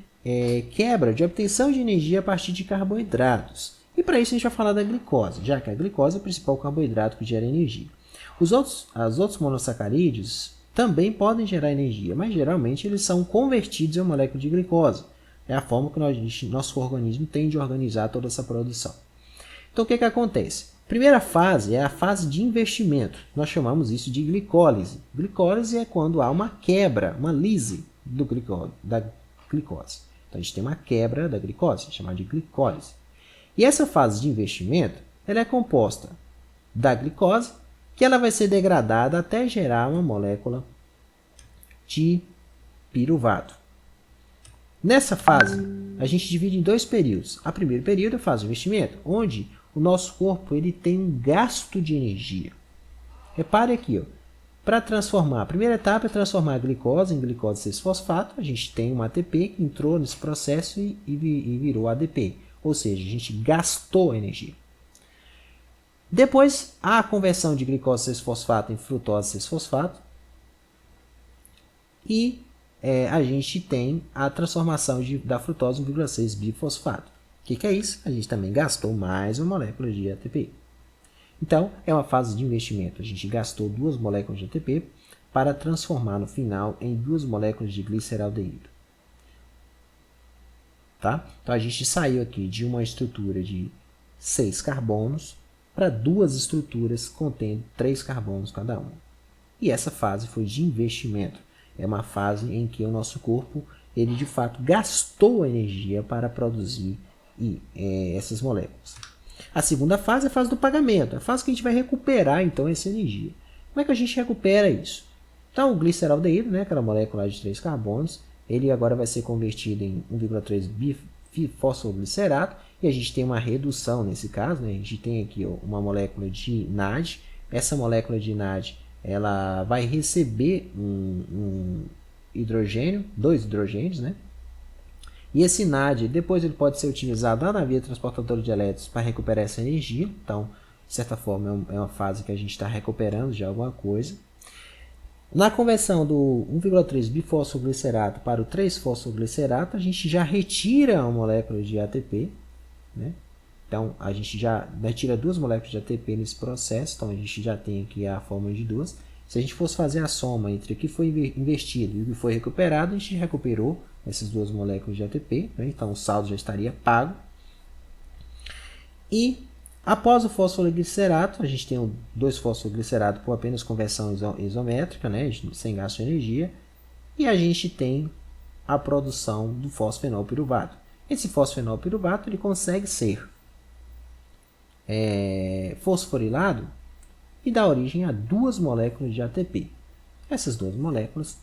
Speaker 1: quebra, de obtenção de energia a partir de carboidratos. E para isso a gente vai falar da glicose, já que a glicose é o principal carboidrato que gera energia. Os outros monossacarídeos também podem gerar energia, mas geralmente eles são convertidos em uma molécula de glicose. É a forma que nosso organismo tem de organizar toda essa produção. Então o que acontece? Primeira fase é a fase de investimento. Nós chamamos isso de glicólise. Glicólise é quando há uma quebra, uma lise da glicose. Então a gente tem uma quebra da glicose, chamada de glicólise. E essa fase de investimento ela é composta da glicose, que ela vai ser degradada até gerar uma molécula de piruvato. Nessa fase, a gente divide em dois períodos. O primeiro período é a fase de investimento, onde o nosso corpo ele tem um gasto de energia. Repare aqui, para transformar, a primeira etapa é transformar a glicose em glicose 6-fosfato. A gente tem um ATP que entrou nesse processo e virou ADP. Ou seja, a gente gastou energia. Depois, a conversão de glicose 6-fosfato em frutose 6-fosfato. E a gente tem a transformação da frutose em 1,6 bifosfato. O que é isso? A gente também gastou mais uma molécula de ATP. Então, é uma fase de investimento. A gente gastou 2 moléculas de ATP para transformar no final em 2 moléculas de gliceraldeído. Tá? Então, a gente saiu aqui de uma estrutura de 6 carbonos para 2 estruturas contendo 3 carbonos cada uma. E essa fase foi de investimento. É uma fase em que o nosso corpo, ele de fato gastou energia para produzir essas moléculas. A segunda fase é a fase do pagamento, a fase que a gente vai recuperar então essa energia. Como é que a gente recupera isso? Então o gliceraldeído, né, aquela molécula de 3 carbonos, ele agora vai ser convertido em 1,3 bifosfoglicerato e a gente tem uma redução nesse caso, né? A gente tem aqui uma molécula de NAD. Essa molécula de NAD ela vai receber um hidrogênio, 2 hidrogênios, né? E esse NAD, depois ele pode ser utilizado lá na via transportadora de elétrons para recuperar essa energia. Então, de certa forma, é uma fase que a gente está recuperando de alguma coisa. Na conversão do 1,3 bifosfoglicerato para o 3-fosfoglicerato, a gente já retira uma molécula de ATP, né? Então, a gente já retira 2 moléculas de ATP nesse processo. Então, a gente já tem aqui a fórmula de 2. Se a gente fosse fazer a soma entre o que foi investido e o que foi recuperado, a gente recuperou essas duas moléculas de ATP, né? Então o saldo já estaria pago. E após o fosfoglicerato, a gente tem dois fosfogliceratos por apenas conversão isométrica, né? Sem gasto de energia, e a gente tem a produção do fosfenolpiruvato. Esse fosfenolpiruvato ele consegue ser fosforilado e dá origem a duas moléculas de ATP. Essas duas moléculas,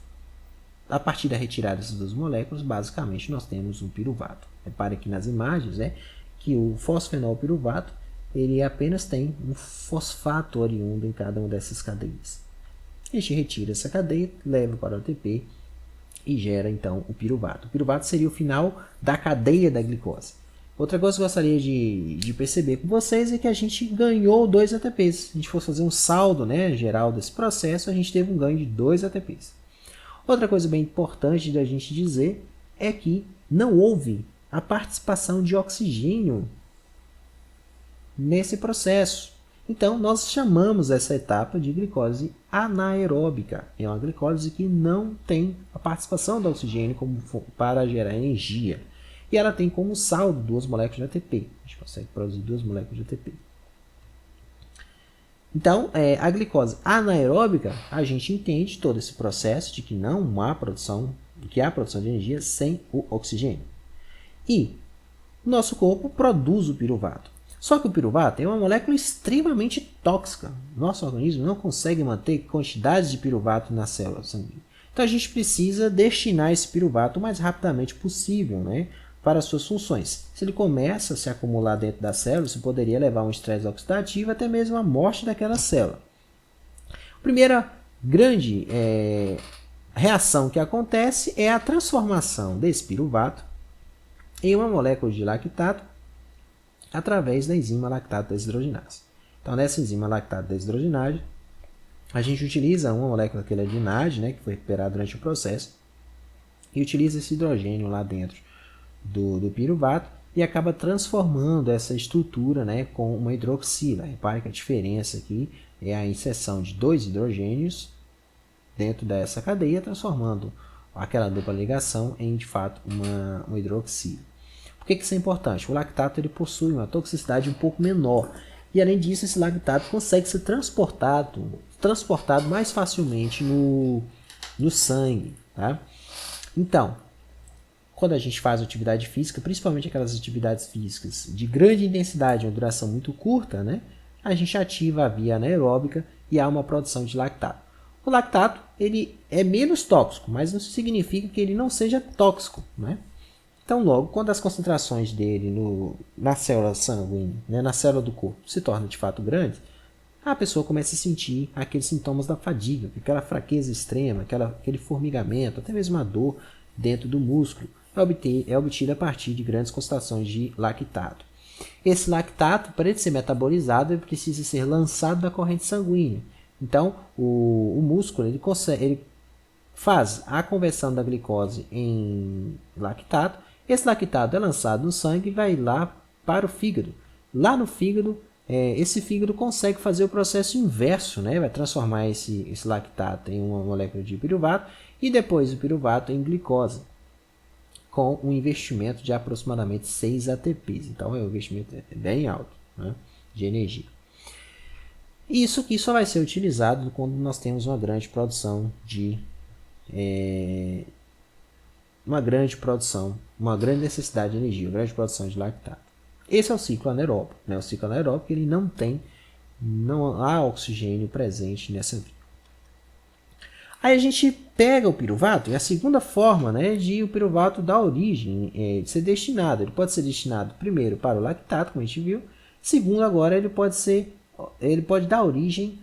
Speaker 1: a partir da retirada dessas duas moléculas, basicamente nós temos um piruvato. Repare aqui nas imagens que o fosfenolpiruvato ele apenas tem um fosfato oriundo em cada uma dessas cadeias. A gente retira essa cadeia, leva para o ATP e gera então o piruvato. O piruvato seria o final da cadeia da glicose. Outra coisa que eu gostaria de perceber com vocês é que a gente ganhou 2 ATPs. Se a gente for fazer um saldo, né, geral desse processo, a gente teve um ganho de 2 ATPs. Outra coisa bem importante da gente dizer é que não houve a participação de oxigênio nesse processo. Então, nós chamamos essa etapa de glicose anaeróbica. É uma glicose que não tem a participação do oxigênio para gerar energia. E ela tem como saldo 2 moléculas de ATP. A gente consegue produzir 2 moléculas de ATP. Então, a glicose anaeróbica, a gente entende todo esse processo de que não há produção, que há produção de energia sem o oxigênio. E o nosso corpo produz o piruvato. Só que o piruvato é uma molécula extremamente tóxica. Nosso organismo não consegue manter quantidades de piruvato na célula sanguínea. Então a gente precisa destinar esse piruvato o mais rapidamente possível, né, para as suas funções. Se ele começa a se acumular dentro da célula, isso poderia levar a um estresse oxidativo, até mesmo a morte daquela célula. A primeira grande reação que acontece é a transformação desse piruvato em uma molécula de lactato através da enzima lactato desidrogenase. Então, nessa enzima lactato desidrogenase, a gente utiliza uma molécula que é de NAD, né, que foi recuperada durante o processo, e utiliza esse hidrogênio lá dentro do piruvato e acaba transformando essa estrutura, né, com uma hidroxila. Repare que a diferença aqui é a inserção de 2 hidrogênios dentro dessa cadeia, transformando aquela dupla ligação em, de fato, uma hidroxila. Por que isso é importante? O lactato ele possui uma toxicidade um pouco menor. E além disso, esse lactato consegue ser transportado mais facilmente no sangue. Tá? Então, quando a gente faz atividade física, principalmente aquelas atividades físicas de grande intensidade, uma duração muito curta, né, a gente ativa a via anaeróbica e há uma produção de lactato. O lactato ele é menos tóxico, mas não significa que ele não seja tóxico, né? Então, logo, quando as concentrações dele na célula sanguínea, né, na célula do corpo, se tornam de fato grandes, a pessoa começa a sentir aqueles sintomas da fadiga, aquela fraqueza extrema, aquele formigamento, até mesmo a dor dentro do músculo, é obtida a partir de grandes concentrações de lactato. Esse lactato, para ele ser metabolizado, ele precisa ser lançado da corrente sanguínea. Então, o músculo ele faz a conversão da glicose em lactato. Esse lactato é lançado no sangue e vai lá para o fígado. Lá no fígado, esse fígado consegue fazer o processo inverso, né? Vai transformar esse lactato em uma molécula de piruvato e depois o piruvato em glicose, com um investimento de aproximadamente 6 ATPs. Então, o investimento é bem alto, né, de energia. Isso aqui só vai ser utilizado quando nós temos uma grande produção uma grande necessidade de energia, uma grande produção de lactato. Esse é o ciclo anaeróbico, né? O ciclo anaeróbico ele não há oxigênio presente nessa via. Aí a gente pega o piruvato, e a segunda forma, né, de o piruvato dar origem, de ser destinado. Ele pode ser destinado primeiro para o lactato, como a gente viu. Segundo, agora ele pode dar origem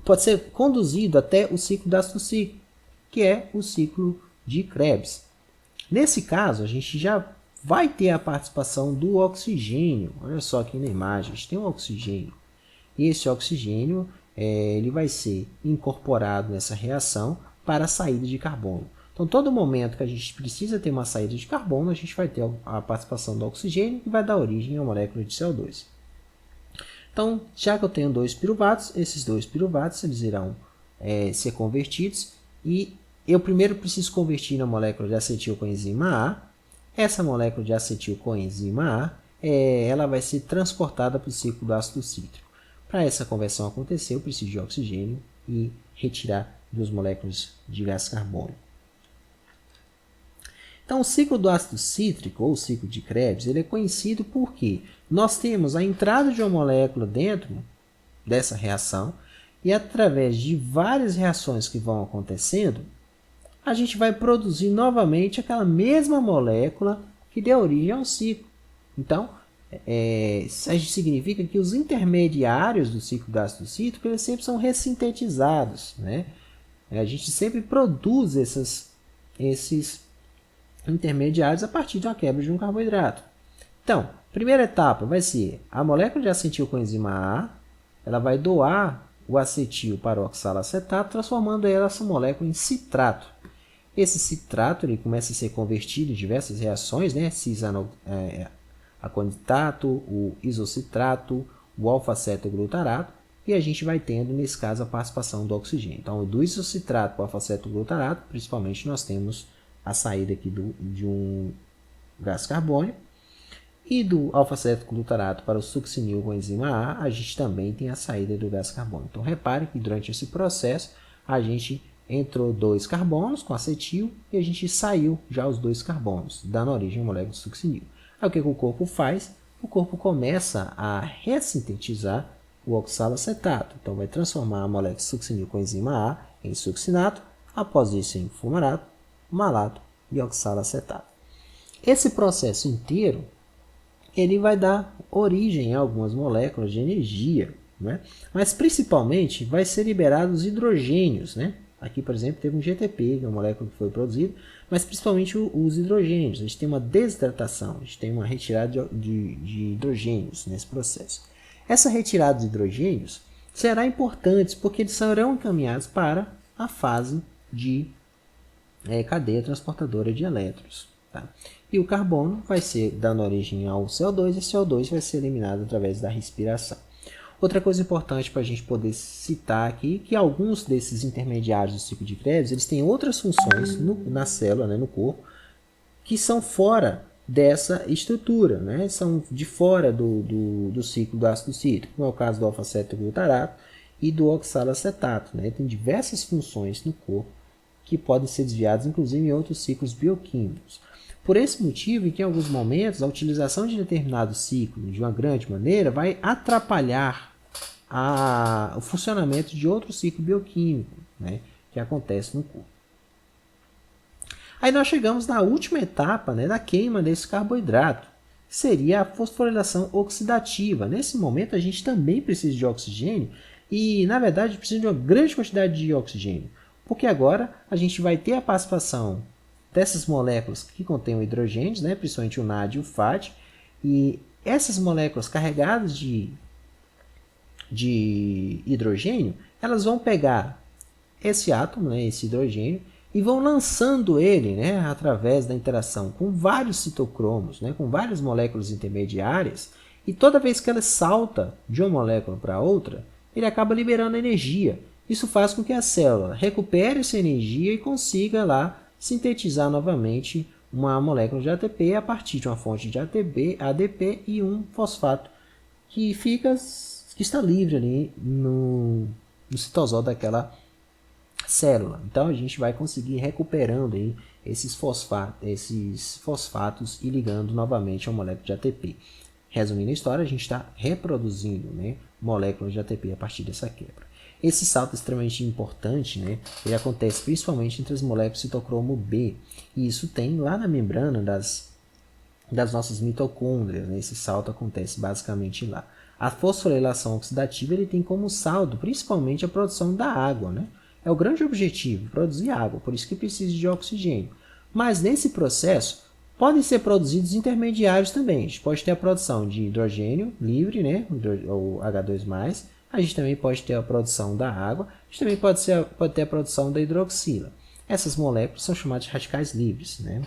Speaker 1: pode ser conduzido até o ciclo do ácido cíclico, que é o ciclo de Krebs. Nesse caso, a gente já vai ter a participação do oxigênio. Olha só aqui na imagem, a gente tem um oxigênio. E esse oxigênio ele vai ser incorporado nessa reação para a saída de carbono. Então, todo momento que a gente precisa ter uma saída de carbono, a gente vai ter a participação do oxigênio que vai dar origem à molécula de CO2. Então, já que eu tenho 2 piruvatos, esses 2 piruvatos eles irão ser convertidos e eu primeiro preciso convertir na molécula de acetilcoenzima A. Essa molécula de acetilcoenzima A, ela vai ser transportada para o ciclo do ácido cítrico. Para essa conversão acontecer, eu preciso de oxigênio e retirar 2 moléculas de gás carbônico. Então, o ciclo do ácido cítrico, ou o ciclo de Krebs, ele é conhecido porque nós temos a entrada de uma molécula dentro dessa reação e através de várias reações que vão acontecendo, a gente vai produzir novamente aquela mesma molécula que deu origem ao ciclo. Então, isso significa que os intermediários do ciclo do ácido cítrico eles sempre são ressintetizados, né? A gente sempre produz esses intermediários a partir de uma quebra de um carboidrato. Então, primeira etapa vai ser a molécula de acetilcoenzima A, ela vai doar o acetil para o oxalacetato, transformando essa molécula em citrato. Esse citrato ele começa a ser convertido em diversas reações, né? Cis-aconitato, o isocitrato, o alfa-cetoglutarato, e a gente vai tendo, nesse caso, a participação do oxigênio. Então, do isocitrato para o alfa-cetoglutarato, principalmente, nós temos a saída aqui de um gás carbônico, e do alfa-cetoglutarato para o succinilcoenzima A gente também tem a saída do gás carbônico. Então, repare que durante esse processo, a gente entrou 2 carbonos com acetil e a gente saiu já os 2 carbonos, dando origem à molécula de succinil. Aí o que o corpo faz? O corpo começa a ressintetizar o oxalacetato. Então, vai transformar a molécula de succinilcoenzima A em succinato, após isso em fumarato, malato e oxalacetato. Esse processo inteiro ele vai dar origem a algumas moléculas de energia, né? Mas principalmente vai ser liberado os hidrogênios, né? Aqui, por exemplo, teve um GTP, que é uma molécula que foi produzida, mas principalmente os hidrogênios. A gente tem uma desidratação, a gente tem uma retirada de hidrogênios nesse processo. Essa retirada de hidrogênios será importante porque eles serão encaminhados para a fase de cadeia transportadora de elétrons. Tá? E o carbono vai ser dando origem ao CO2 e o CO2 vai ser eliminado através da respiração. Outra coisa importante para a gente poder citar aqui que alguns desses intermediários do ciclo de Krebs eles têm outras funções na célula, né, no corpo, que são fora dessa estrutura, né? São de fora do ciclo do ácido cítrico, como é o caso do alfa-cetoglutarato e do oxalacetato. Né? Tem diversas funções no corpo que podem ser desviadas, inclusive em outros ciclos bioquímicos. Por esse motivo, que em alguns momentos a utilização de determinado ciclo de uma grande maneira vai atrapalhar o funcionamento de outro ciclo bioquímico, né, que acontece no corpo. Aí nós chegamos na última etapa, né, da queima desse carboidrato, que seria a fosforilação oxidativa. Nesse momento a gente também precisa de oxigênio e, na verdade, precisa de uma grande quantidade de oxigênio, porque agora a gente vai ter a participação dessas moléculas que contêm hidrogênios, né, principalmente o NAD e o FAD, e essas moléculas carregadas de hidrogênio, elas vão pegar esse átomo, né, esse hidrogênio, e vão lançando ele, né, através da interação com vários citocromos, né, com várias moléculas intermediárias, e toda vez que ela salta de uma molécula para outra, ele acaba liberando energia. Isso faz com que a célula recupere essa energia e consiga lá sintetizar novamente uma molécula de ATP a partir de uma fonte de ADP e um fosfato que está livre ali no citosol daquela célula. Então a gente vai conseguir recuperando aí esses fosfatos e ligando novamente a molécula de ATP. Resumindo a história, a gente está reproduzindo, né, moléculas de ATP a partir dessa quebra. Esse salto é extremamente importante, né? Ele acontece principalmente entre as moléculas citocromo B. E isso tem lá na membrana das nossas mitocôndrias. Né? Esse salto acontece basicamente lá. A fosforilação oxidativa ele tem como saldo principalmente a produção da água. Né? É o grande objetivo, produzir água, por isso que precisa de oxigênio. Mas nesse processo podem ser produzidos intermediários também. A gente pode ter a produção de hidrogênio livre, né? O H2+, a gente também pode ter a produção da água, a gente também pode ter a produção da hidroxila. Essas moléculas são chamadas de radicais livres. Né?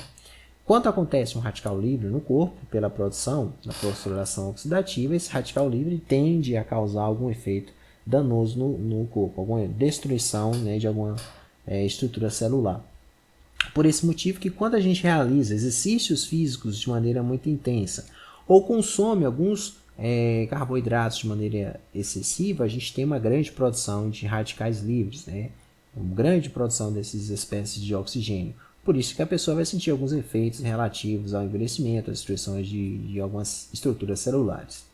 Speaker 1: Quando acontece um radical livre no corpo, pela produção da fosforilação oxidativa, esse radical livre tende a causar algum efeito danoso no corpo, alguma destruição, né, de alguma estrutura celular. Por esse motivo que quando a gente realiza exercícios físicos de maneira muito intensa ou consome alguns carboidratos de maneira excessiva, a gente tem uma grande produção de radicais livres, né? Uma grande produção dessas espécies de oxigênio. Por isso que a pessoa vai sentir alguns efeitos relativos ao envelhecimento, às destruições de algumas estruturas celulares.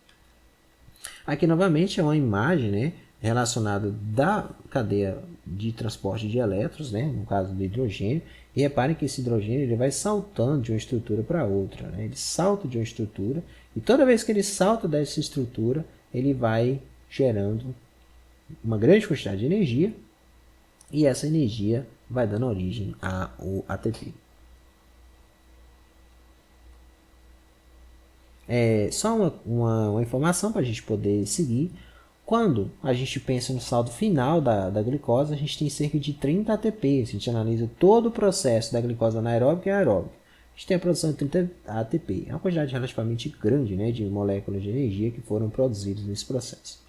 Speaker 1: Aqui novamente é uma imagem, né, relacionada da cadeia de transporte de elétrons, né, no caso do hidrogênio, e reparem que esse hidrogênio ele vai saltando de uma estrutura para outra, né? Ele salta de uma estrutura e toda vez que ele salta dessa estrutura, ele vai gerando uma grande quantidade de energia e essa energia vai dando origem ao ATP. Só uma informação para a gente poder seguir. Quando a gente pensa no saldo final da glicose, a gente tem cerca de 30 ATP. A gente analisa todo o processo da glicose anaeróbica e aeróbica. A gente tem a produção de 30 ATP. É uma quantidade relativamente grande, né, de moléculas de energia que foram produzidas nesse processo.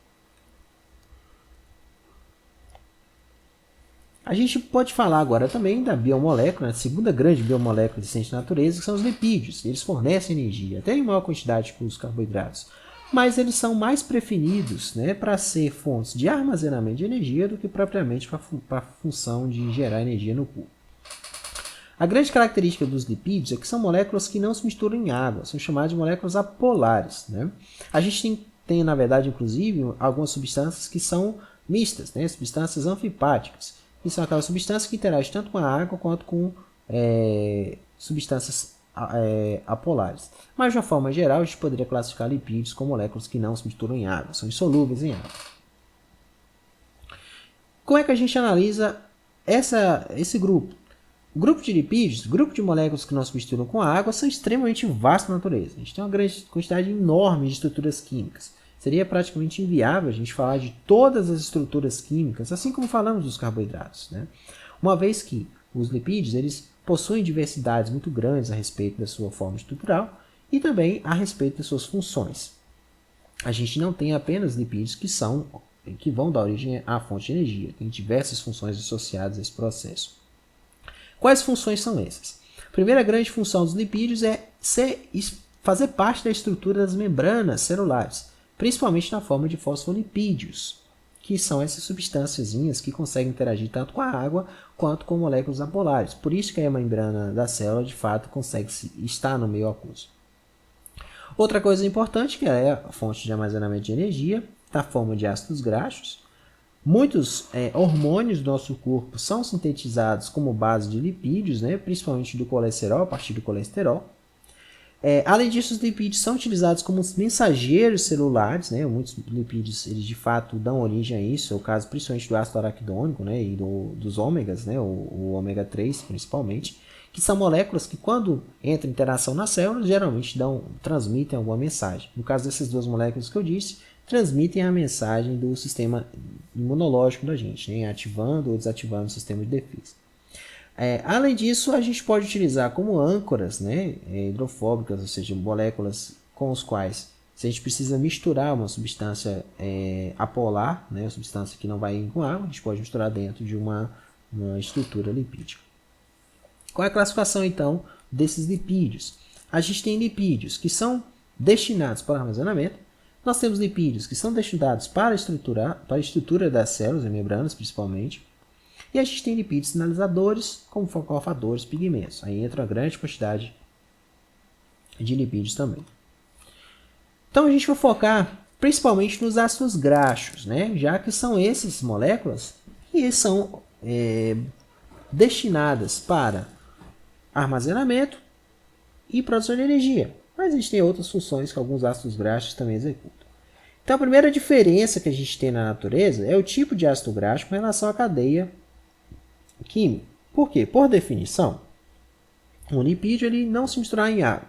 Speaker 1: A gente pode falar agora também da biomolécula, a segunda grande biomolécula existente na natureza, que são os lipídios. Eles fornecem energia, até em maior quantidade que os carboidratos. Mas eles são mais preferidos, né, para ser fontes de armazenamento de energia do que propriamente para a função de gerar energia no corpo. A grande característica dos lipídios é que são moléculas que não se misturam em água, são chamadas de moléculas apolares, né? A gente tem, na verdade, inclusive, algumas substâncias que são mistas, né, substâncias anfipáticas, que são aquelas substâncias que interagem tanto com a água quanto com substâncias apolares. Mas, de uma forma geral, a gente poderia classificar lipídios como moléculas que não se misturam em água, são insolúveis em água. Como é que a gente analisa esse grupo? O grupo de lipídios, grupo de moléculas que não se misturam com a água, são extremamente vastos na natureza. A gente tem uma grande quantidade enorme de estruturas químicas. Seria praticamente inviável a gente falar de todas as estruturas químicas, assim como falamos dos carboidratos, né? Uma vez que os lipídios eles possuem diversidades muito grandes a respeito da sua forma estrutural e também a respeito das suas funções. A gente não tem apenas lipídios que vão dar origem à fonte de energia, tem diversas funções associadas a esse processo. Quais funções são essas? A primeira grande função dos lipídios é fazer parte da estrutura das membranas celulares, principalmente na forma de fosfolipídios, que são essas substâncias que conseguem interagir tanto com a água quanto com moléculas apolares. Por isso que a membrana da célula, de fato, consegue estar no meio aquoso. Outra coisa importante, que é a fonte de armazenamento de energia, na forma de ácidos graxos. Muitos hormônios do nosso corpo são sintetizados como base de lipídios, né, principalmente do colesterol, a partir do colesterol. Além disso, os lipídios são utilizados como mensageiros celulares, né? Muitos lipídios eles de fato dão origem a isso, é o caso principalmente do ácido araquidônico, né? E dos ômegas, né? o ômega 3 principalmente, que são moléculas que quando entram em interação na célula geralmente transmitem alguma mensagem. No caso dessas duas moléculas que eu disse, transmitem a mensagem do sistema imunológico da gente, né? Ativando ou desativando o sistema de defesa. Além disso, a gente pode utilizar como âncoras, né, hidrofóbicas, ou seja, moléculas com as quais, se a gente precisa misturar uma substância apolar, né, uma substância que não vai ir com água, a gente pode misturar dentro de uma estrutura lipídica. Qual é a classificação, então, desses lipídios? A gente tem lipídios que são destinados para armazenamento, nós temos lipídios que são destinados para a estrutura das células e membranas, principalmente, e a gente tem lipídios sinalizadores, como cofactores, pigmentos. Aí entra uma grande quantidade de lipídios também. Então a gente vai focar principalmente nos ácidos graxos, né? Já que são essas moléculas que são destinadas para armazenamento e produção de energia. Mas a gente tem outras funções que alguns ácidos graxos também executam. Então a primeira diferença que a gente tem na natureza é o tipo de ácido graxo com relação à cadeia química. Por quê? Por definição, um lipídio ele não se misturar em água.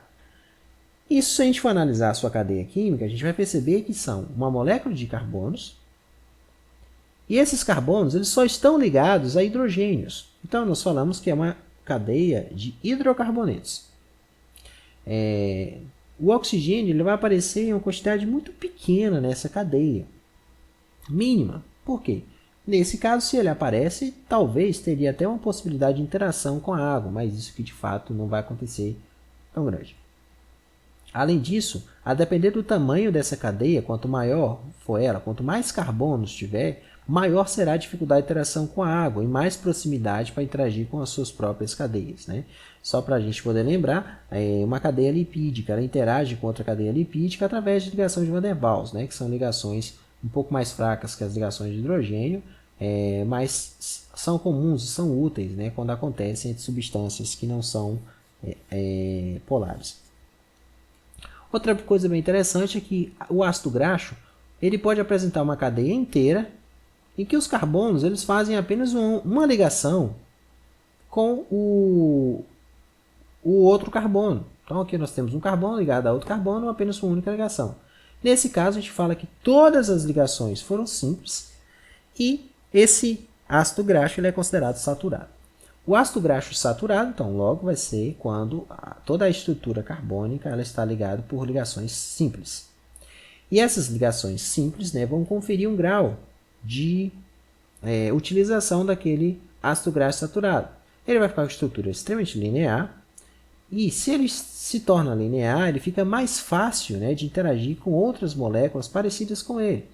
Speaker 1: Isso, se a gente for analisar a sua cadeia química, a gente vai perceber que são uma molécula de carbonos e esses carbonos eles só estão ligados a hidrogênios. Então nós falamos que é uma cadeia de hidrocarbonetos. o oxigênio ele vai aparecer em uma quantidade muito pequena nessa cadeia, mínima. Por quê? Nesse caso, se ele aparece, talvez teria até uma possibilidade de interação com a água, mas isso que de fato não vai acontecer tão grande. Além disso, a depender do tamanho dessa cadeia, quanto maior for ela, quanto mais carbonos tiver, maior será a dificuldade de interação com a água e mais proximidade para interagir com as suas próprias cadeias, né? Só para a gente poder lembrar, uma cadeia lipídica ela interage com outra cadeia lipídica através de ligação de Van der Waals, né? Que são ligações um pouco mais fracas que as ligações de hidrogênio, mas são comuns e são úteis, né? Quando acontecem entre substâncias que não são polares. Outra coisa bem interessante é que o ácido graxo ele pode apresentar uma cadeia inteira em que os carbonos eles fazem apenas uma ligação com o outro carbono. Então aqui nós temos um carbono ligado a outro carbono, apenas uma única ligação. Nesse caso a gente fala que todas as ligações foram simples e esse ácido graxo ele é considerado saturado. O ácido graxo saturado, então, logo vai ser quando toda a estrutura carbônica ela está ligada por ligações simples. E essas ligações simples, né, vão conferir um grau de utilização daquele ácido graxo saturado. Ele vai ficar com uma estrutura extremamente linear, e se ele se torna linear, ele fica mais fácil, né, de interagir com outras moléculas parecidas com ele.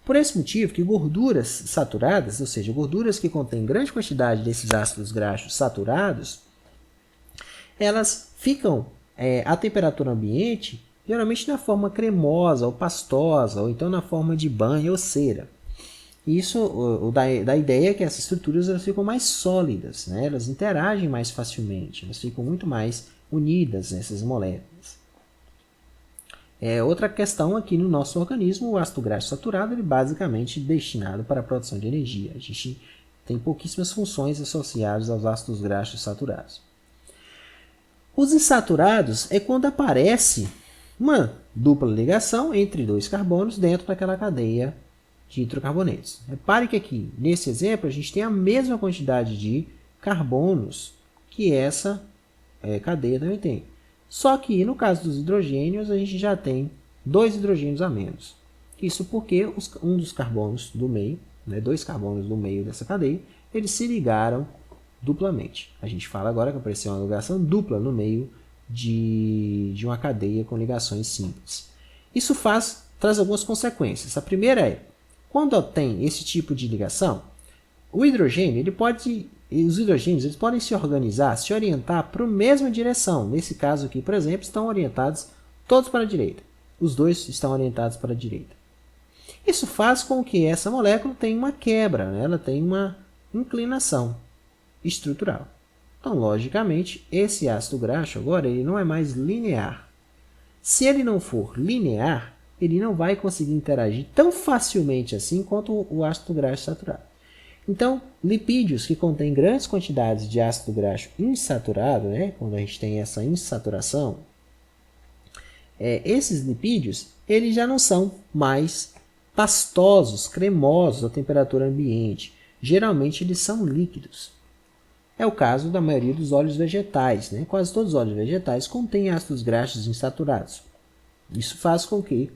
Speaker 1: Por esse motivo que gorduras saturadas, ou seja, gorduras que contêm grande quantidade desses ácidos graxos saturados, elas ficam à temperatura ambiente, geralmente na forma cremosa ou pastosa, ou então na forma de banha ou cera. Isso da ideia que essas estruturas elas ficam mais sólidas, né? Elas interagem mais facilmente, elas ficam muito mais unidas nessas moléculas. Outra questão aqui no nosso organismo, o ácido graxo saturado ele é basicamente destinado para a produção de energia. A gente tem pouquíssimas funções associadas aos ácidos graxos saturados. Os insaturados é quando aparece uma dupla ligação entre dois carbonos dentro daquela cadeia de hidrocarbonetos. Repare que aqui, nesse exemplo, a gente tem a mesma quantidade de carbonos que essa cadeia também tem. Só que no caso dos hidrogênios, a gente já tem 2 hidrogênios a menos. Isso porque um dos carbonos do meio, né, 2 carbonos do meio dessa cadeia, eles se ligaram duplamente. A gente fala agora que apareceu uma ligação dupla no meio de uma cadeia com ligações simples. Isso traz algumas consequências. A primeira é, quando tem esse tipo de ligação, o hidrogênio os hidrogênios eles podem se organizar, se orientar para a mesma direção. Nesse caso aqui, por exemplo, estão orientados todos para a direita. Os dois estão orientados para a direita. Isso faz com que essa molécula tenha uma quebra, né? Ela tem uma inclinação estrutural. Então, logicamente, esse ácido graxo agora ele não é mais linear. Se ele não for linear, ele não vai conseguir interagir tão facilmente assim quanto o ácido graxo saturado. Então, lipídios que contêm grandes quantidades de ácido graxo insaturado, né, quando a gente tem essa insaturação, esses lipídios eles já não são mais pastosos, cremosos à temperatura ambiente. Geralmente eles são líquidos. É o caso da maioria dos óleos vegetais. Né? Quase todos os óleos vegetais contêm ácidos graxos insaturados. Isso faz com que,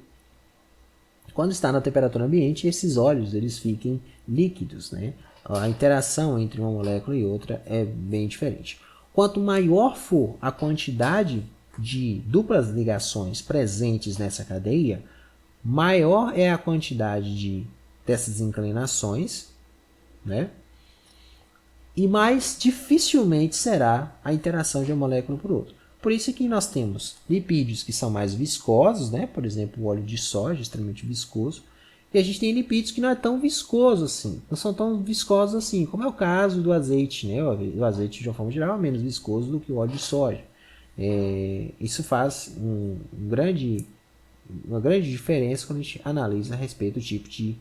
Speaker 1: quando está na temperatura ambiente, esses óleos eles fiquem líquidos. Né? A interação entre uma molécula e outra é bem diferente. Quanto maior for a quantidade de duplas ligações presentes nessa cadeia, maior é a quantidade dessas inclinações, né? E mais dificilmente será a interação de uma molécula por outra. Por isso que nós temos lipídios que são mais viscosos, né? Por exemplo, o óleo de soja, extremamente viscoso. E a gente tem lipídios que não é tão viscoso assim, não são tão viscosos assim, como é o caso do azeite, né? O azeite, de uma forma geral, é menos viscoso do que o óleo de soja. Isso faz uma grande diferença quando a gente analisa a respeito do tipo de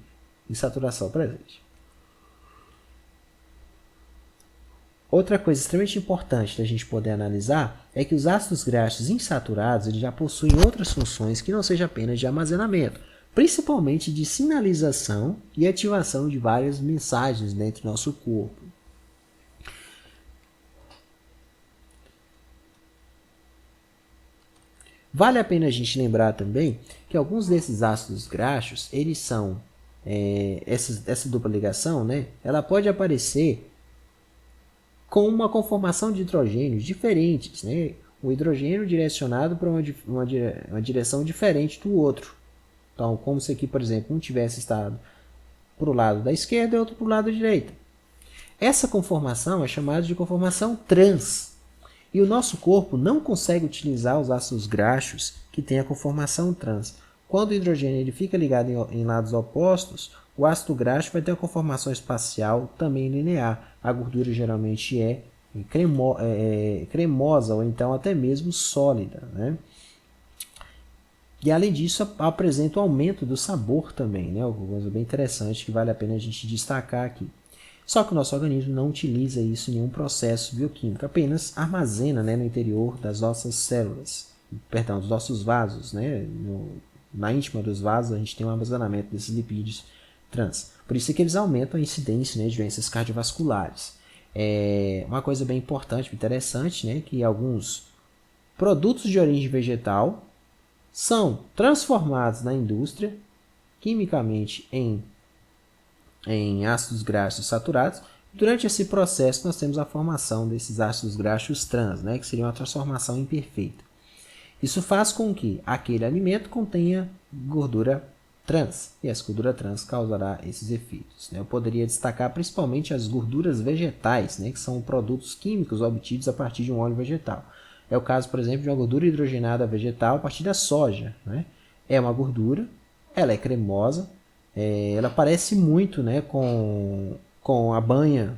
Speaker 1: insaturação presente. Outra coisa extremamente importante da gente poder analisar é que os ácidos graxos insaturados eles já possuem outras funções que não sejam apenas de armazenamento, principalmente de sinalização e ativação de várias mensagens dentro do nosso corpo. Vale a pena a gente lembrar também que alguns desses ácidos graxos, eles são, essa dupla ligação, né, ela pode aparecer com uma conformação de hidrogênios diferentes, né? O hidrogênio direcionado para uma direção diferente do outro. Então, como se aqui, por exemplo, um tivesse estado para o lado da esquerda e outro para o lado da direita. Essa conformação é chamada de conformação trans. E o nosso corpo não consegue utilizar os ácidos graxos que têm a conformação trans. Quando o hidrogênio ele fica ligado em lados opostos, o ácido graxo vai ter uma conformação espacial também linear. A gordura geralmente é cremosa ou então até mesmo sólida, né? E além disso, apresenta o aumento do sabor também, né? Uma coisa bem interessante que vale a pena a gente destacar aqui. Só que o nosso organismo não utiliza isso em nenhum processo bioquímico, apenas armazena, né, no interior das nossas células, perdão, dos nossos vasos, né? Na íntima dos vasos a gente tem um armazenamento desses lipídios trans. Por isso é que eles aumentam a incidência, né, de doenças cardiovasculares. Uma coisa bem importante, interessante, né, que alguns produtos de origem vegetal são transformados na indústria quimicamente em ácidos graxos saturados. Durante esse processo nós temos a formação desses ácidos graxos trans, né, que seria uma transformação imperfeita. Isso faz com que aquele alimento contenha gordura trans, e essa gordura trans causará esses efeitos, né? Eu poderia destacar principalmente as gorduras vegetais, né, que são produtos químicos obtidos a partir de um óleo vegetal. É o caso, por exemplo, de uma gordura hidrogenada vegetal a partir da soja, né? É uma gordura, ela é cremosa, ela parece muito, né, com a banha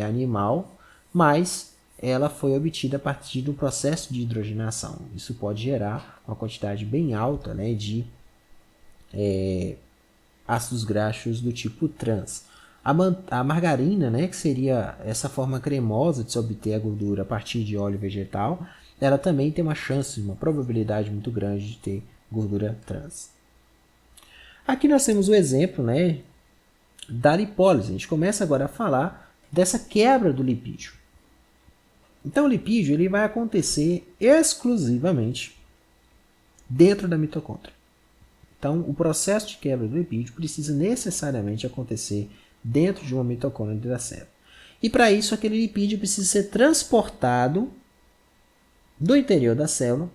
Speaker 1: animal, mas ela foi obtida a partir do processo de hidrogenação. Isso pode gerar uma quantidade bem alta, né, de ácidos graxos do tipo trans. A margarina, né, que seria essa forma cremosa de se obter a gordura a partir de óleo vegetal, ela também tem uma chance, uma probabilidade muito grande de ter gordura trans. Aqui nós temos o exemplo, né, da lipólise. A gente começa agora a falar dessa quebra do lipídio. Então o lipídio ele vai acontecer exclusivamente dentro da mitocôndria. Então o processo de quebra do lipídio precisa necessariamente acontecer dentro de uma mitocôndria da célula. E para isso aquele lipídio precisa ser transportado do interior da célula,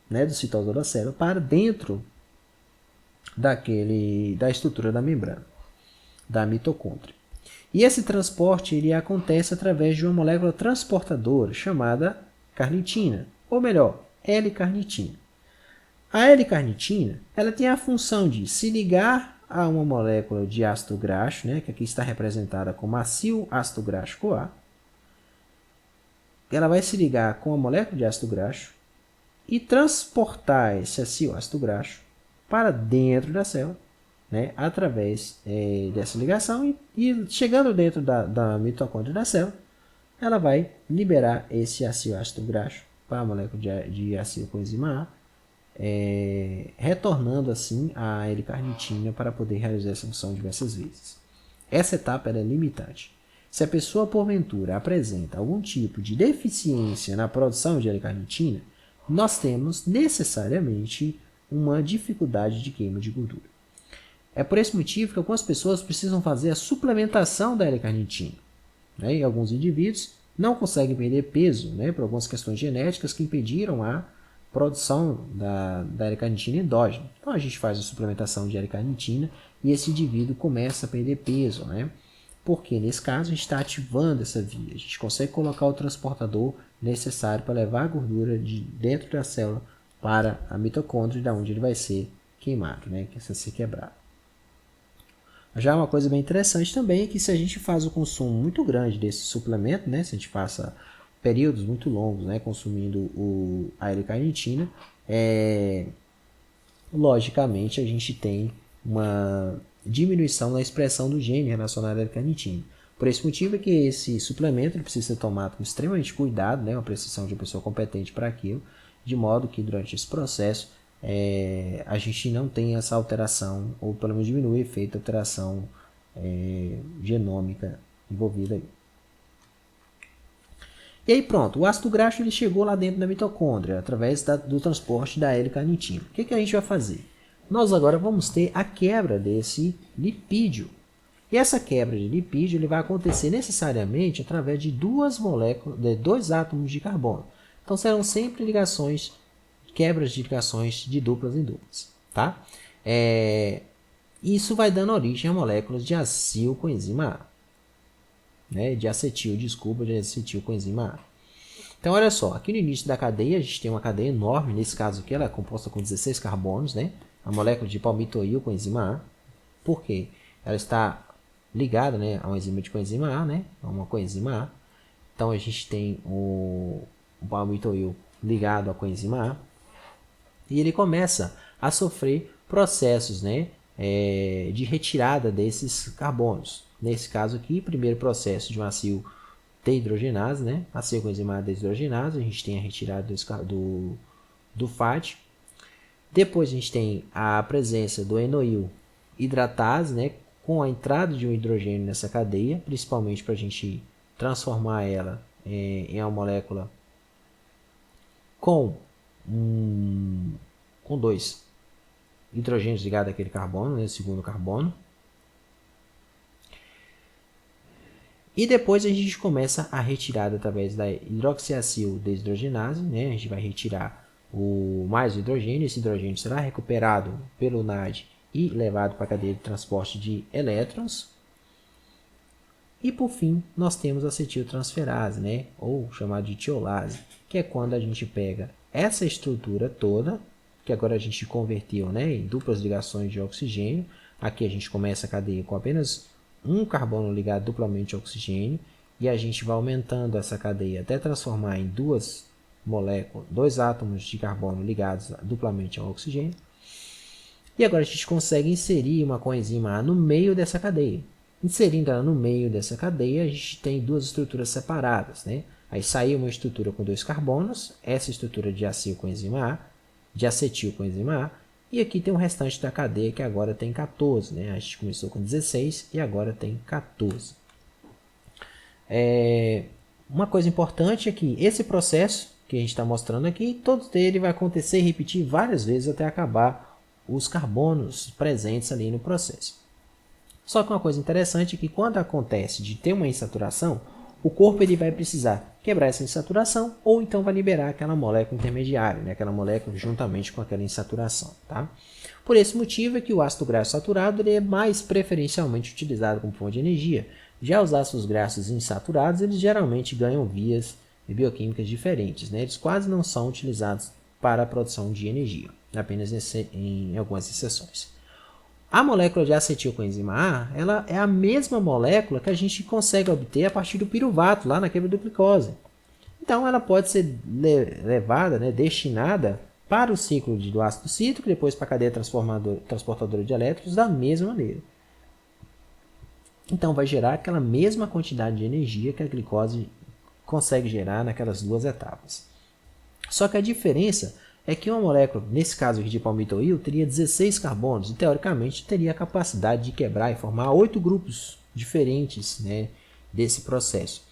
Speaker 1: né, do citosol da célula, para dentro da estrutura da membrana, da mitocôndria. E esse transporte ele acontece através de uma molécula transportadora chamada carnitina, ou melhor, L-carnitina. A L-carnitina ela tem a função de se ligar a uma molécula de ácido graxo, né, que aqui está representada como acil ácido graxo CoA. Ela vai se ligar com a molécula de ácido graxo e transportar esse acil ácido graxo para dentro da célula, né, através dessa ligação e chegando dentro da mitocôndria da célula, ela vai liberar esse acil ácido graxo para a molécula de acil coenzima A, retornando assim a L-carnitina para poder realizar essa função diversas vezes. Essa etapa é limitante. Se a pessoa porventura apresenta algum tipo de deficiência na produção de L-carnitina, nós temos necessariamente uma dificuldade de queima de gordura. É por esse motivo que algumas pessoas precisam fazer a suplementação da L-carnitina, né? E alguns indivíduos não conseguem perder peso, né, por algumas questões genéticas que impediram a produção da L-carnitina endógena. Então a gente faz a suplementação de L-carnitina e esse indivíduo começa a perder peso, né? Porque nesse caso a gente está ativando essa via, a gente consegue colocar o transportador necessário para levar a gordura de dentro da célula para a mitocôndria, da onde ele vai ser queimado, né? Que vai ser quebrado. Já uma coisa bem interessante também é que se a gente faz o consumo muito grande desse suplemento, né? Se a gente passa períodos muito longos, né, consumindo a L-carnitina, logicamente a gente tem uma diminuição na expressão do gene relacionado à L-carnitina. Por esse motivo é que esse suplemento ele precisa ser tomado com extremamente cuidado, né, uma prescrição de uma pessoa competente para aquilo, de modo que durante esse processo a gente não tem essa alteração, ou pelo menos diminui o efeito da alteração genômica envolvida aí. E aí pronto, o ácido graxo ele chegou lá dentro da mitocôndria, através do transporte da L-carnitina. O que a gente vai fazer? Nós agora vamos ter a quebra desse lipídio. E essa quebra de lipídio ele vai acontecer necessariamente através de duas moléculas, de dois átomos de carbono. Então serão sempre ligações, quebras de ligações de duplas em duplas. Tá? Isso vai dando origem a moléculas de acilcoenzima A. De acetilcoenzima A. Então, olha só, aqui no início da cadeia, a gente tem uma cadeia enorme, nesse caso aqui ela é composta com 16 carbonos, né? A molécula de palmitoilcoenzima A. Por quê? Ela está ligada, né, a uma enzima de coenzima A, né? A uma coenzima A. Então, a gente tem o palmitoil ligado à coenzima A. E ele começa a sofrer processos, né, de retirada desses carbonos. Nesse caso aqui, primeiro processo de uma acil dehidrogenase, né? Acilcoenzima dehidrogenase, a gente tem a retirada do FAT. Depois a gente tem a presença do enoil hidratase, né? Com a entrada de um hidrogênio nessa cadeia, principalmente para a gente transformar ela em uma molécula com dois hidrogênios ligados àquele carbono, né? O segundo carbono. E depois a gente começa a retirada através da hidroxiacil deshidrogenase, né? A gente vai retirar mais hidrogênio, esse hidrogênio será recuperado pelo NAD e levado para a cadeia de transporte de elétrons. E por fim, nós temos a acetiltransferase, né? Ou chamado de tiolase, que é quando a gente pega essa estrutura toda, que agora a gente converteu, né, em duplas ligações de oxigênio. Aqui a gente começa a cadeia com apenas um carbono ligado duplamente ao oxigênio, e a gente vai aumentando essa cadeia até transformar em duas moléculas, dois átomos de carbono ligados duplamente ao oxigênio. E agora a gente consegue inserir uma coenzima A no meio dessa cadeia. Inserindo ela no meio dessa cadeia, a gente tem duas estruturas separadas, né? Aí saiu uma estrutura com dois carbonos, essa estrutura de acilcoenzima A, de acetilcoenzima A, e aqui tem o restante da cadeia que agora tem 14, né? A gente começou com 16 e agora tem 14. Uma coisa importante é que esse processo que a gente está mostrando aqui, todo ele vai acontecer e repetir várias vezes até acabar os carbonos presentes ali no processo. Só que uma coisa interessante é que quando acontece de ter uma insaturação, o corpo ele vai precisar quebrar essa insaturação ou então vai liberar aquela molécula intermediária, né? Aquela molécula juntamente com aquela insaturação. Tá? Por esse motivo é que o ácido graxo saturado ele é mais preferencialmente utilizado como fonte de energia. Já os ácidos graxos insaturados eles geralmente ganham vias bioquímicas diferentes. Né? Eles quase não são utilizados para a produção de energia, apenas em algumas exceções. A molécula de acetilcoenzima A, ela é a mesma molécula que a gente consegue obter a partir do piruvato, lá na quebra da glicose. Então, ela pode ser levada, né, destinada para o ciclo do ácido cítrico, depois para a cadeia transportadora de elétrons, da mesma maneira. Então, vai gerar aquela mesma quantidade de energia que a glicose consegue gerar naquelas duas etapas. Só que a diferença é que uma molécula, nesse caso aqui de palmitoil, teria 16 carbonos e, teoricamente, teria a capacidade de quebrar e formar 8 grupos diferentes, né, desse processo.